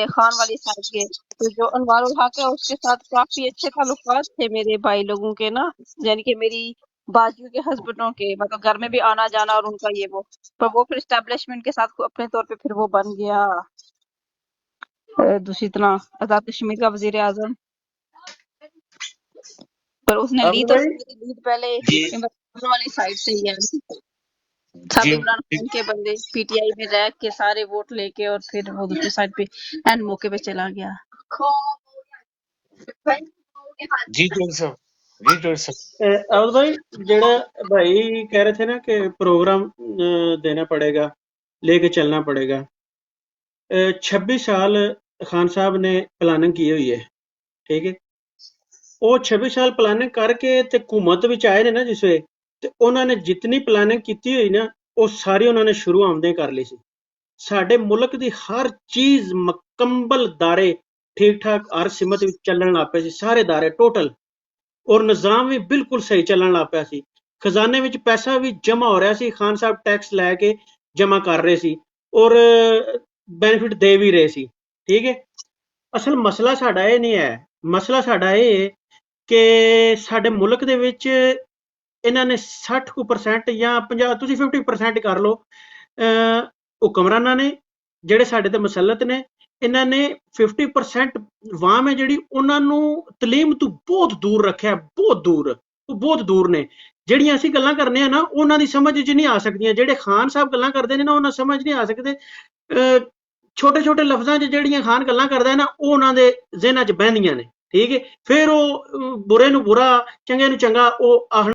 خان والی سائڈ کے، تو جو انوار الحق ہے اس کے ساتھ کافی اچھے تعلقات تھے میرے بھائی لوگوں کے نا، یعنی کہ میری باجیوں کے ہسبینڈوں کے، مطلب گھر میں بھی آنا جانا اور ان کا یہ وہ، پر وہ پھر اسٹیبلشمنٹ کے ساتھ اپنے طور پہ پھر وہ بن گیا دوسری طرح آزاد کشمیر کا وزیر اعظم، پر اس نے لی راول تو بھائی لیڈ پہلے جی عمران خان والی سائڈ سے ہی ہے، سب جی عمران خان کے بندے پی ٹی آئی میں رہ کے سارے ووٹ لے کے، اور پھر وہ دوسری سائڈ پہ اینڈ موقع پہ چلا گیا۔ جی ڈاکٹر صاحب، جی ڈاکٹر صاحب۔ راول بھائی جڑا بھائی کہہ رہے تھے نا کہ پروگرام دینا پڑے گا، لے کے چلنا پڑے گا، 26 سال خان صاحب نے پلاننگ کی ہوئی ہے، ٹھیک ہے، وہ 26 سال پلاننگ کر کے تے حکومت وچ آئے نے نا جس وے، تے انہوں نے جتنی پلاننگ کیتی ہوئی نا وہ ساری انہوں نے شروع آمدیں کر لی سی، ساڈے ملک دی ہر چیز مکمل دارے ٹھیک ٹھاک ہر سمت وچ چلن لگ پے سی، سارے دارے ٹوٹل، اور نظام بھی بالکل صحیح چلن لگ پیا سی، خزانے وچ پیسہ بھی جمع ہو رہا سی، خان صاحب ٹیکس لے کے جمع کر رہے سی اور بینیفٹ دے بھی رہے سی، ٹھیک ہے۔ اصل مسئلہ ساڈا یہ نہیں ہے، مسئلہ ساڈا یہ ہے کہ ساڈے ملک دے وچ ਇਹਨਾਂ ਨੇ 60% ਜਾਂ 50 ਤੁਸੀਂ 50% ਕਰ ਲਓ ਹੁਕਮਰਾਨਾਂ ਨੇ ਜਿਹੜੇ ਸਾਡੇ ਤੇ ਮੁਸਲਤ ਨੇ, ਇਹਨਾਂ ਨੇ 50% ਵਾਮ ਹੈ ਜਿਹੜੀ ਉਹਨਾਂ ਨੂੰ ਤਲੀਮ ਤੋਂ ਬਹੁਤ ਦੂਰ ਰੱਖਿਆ, ਬਹੁਤ ਦੂਰ, ਉਹ ਬਹੁਤ ਦੂਰ ਨੇ। ਜਿਹੜੀਆਂ ਅਸੀਂ ਗੱਲਾਂ ਕਰਨੇ ਆ ਨਾ ਉਹਨਾਂ ਦੀ ਸਮਝ 'ਚ ਨਹੀਂ ਆ ਸਕਦੀਆਂ, ਜਿਹੜੇ ਖਾਨ ਸਾਹਿਬ ਗੱਲਾਂ ਕਰਦੇ ਨੇ ਨਾ ਉਹਨਾਂ ਸਮਝ ਨਹੀਂ ਆ ਸਕਦੇ। ਛੋਟੇ ਛੋਟੇ ਲਫ਼ਜ਼ਾਂ 'ਚ ਜਿਹੜੀਆਂ ਖਾਨ ਗੱਲਾਂ ਕਰਦਾ ਹੈ ਨਾ ਉਹ ਉਹਨਾਂ ਦੇ ਜ਼ਿਹਨਾਂ 'ਚ ਬਹਿੰਦੀਆਂ ਨੇ, ਠੀਕ ਹੈ। ਫਿਰ ਉਹ ਬੁਰੇ ਨੂੰ ਬੁਰਾ, ਚੰਗੇ ਨੂੰ ਚੰਗਾ ਉਹ ਆਖਣਾ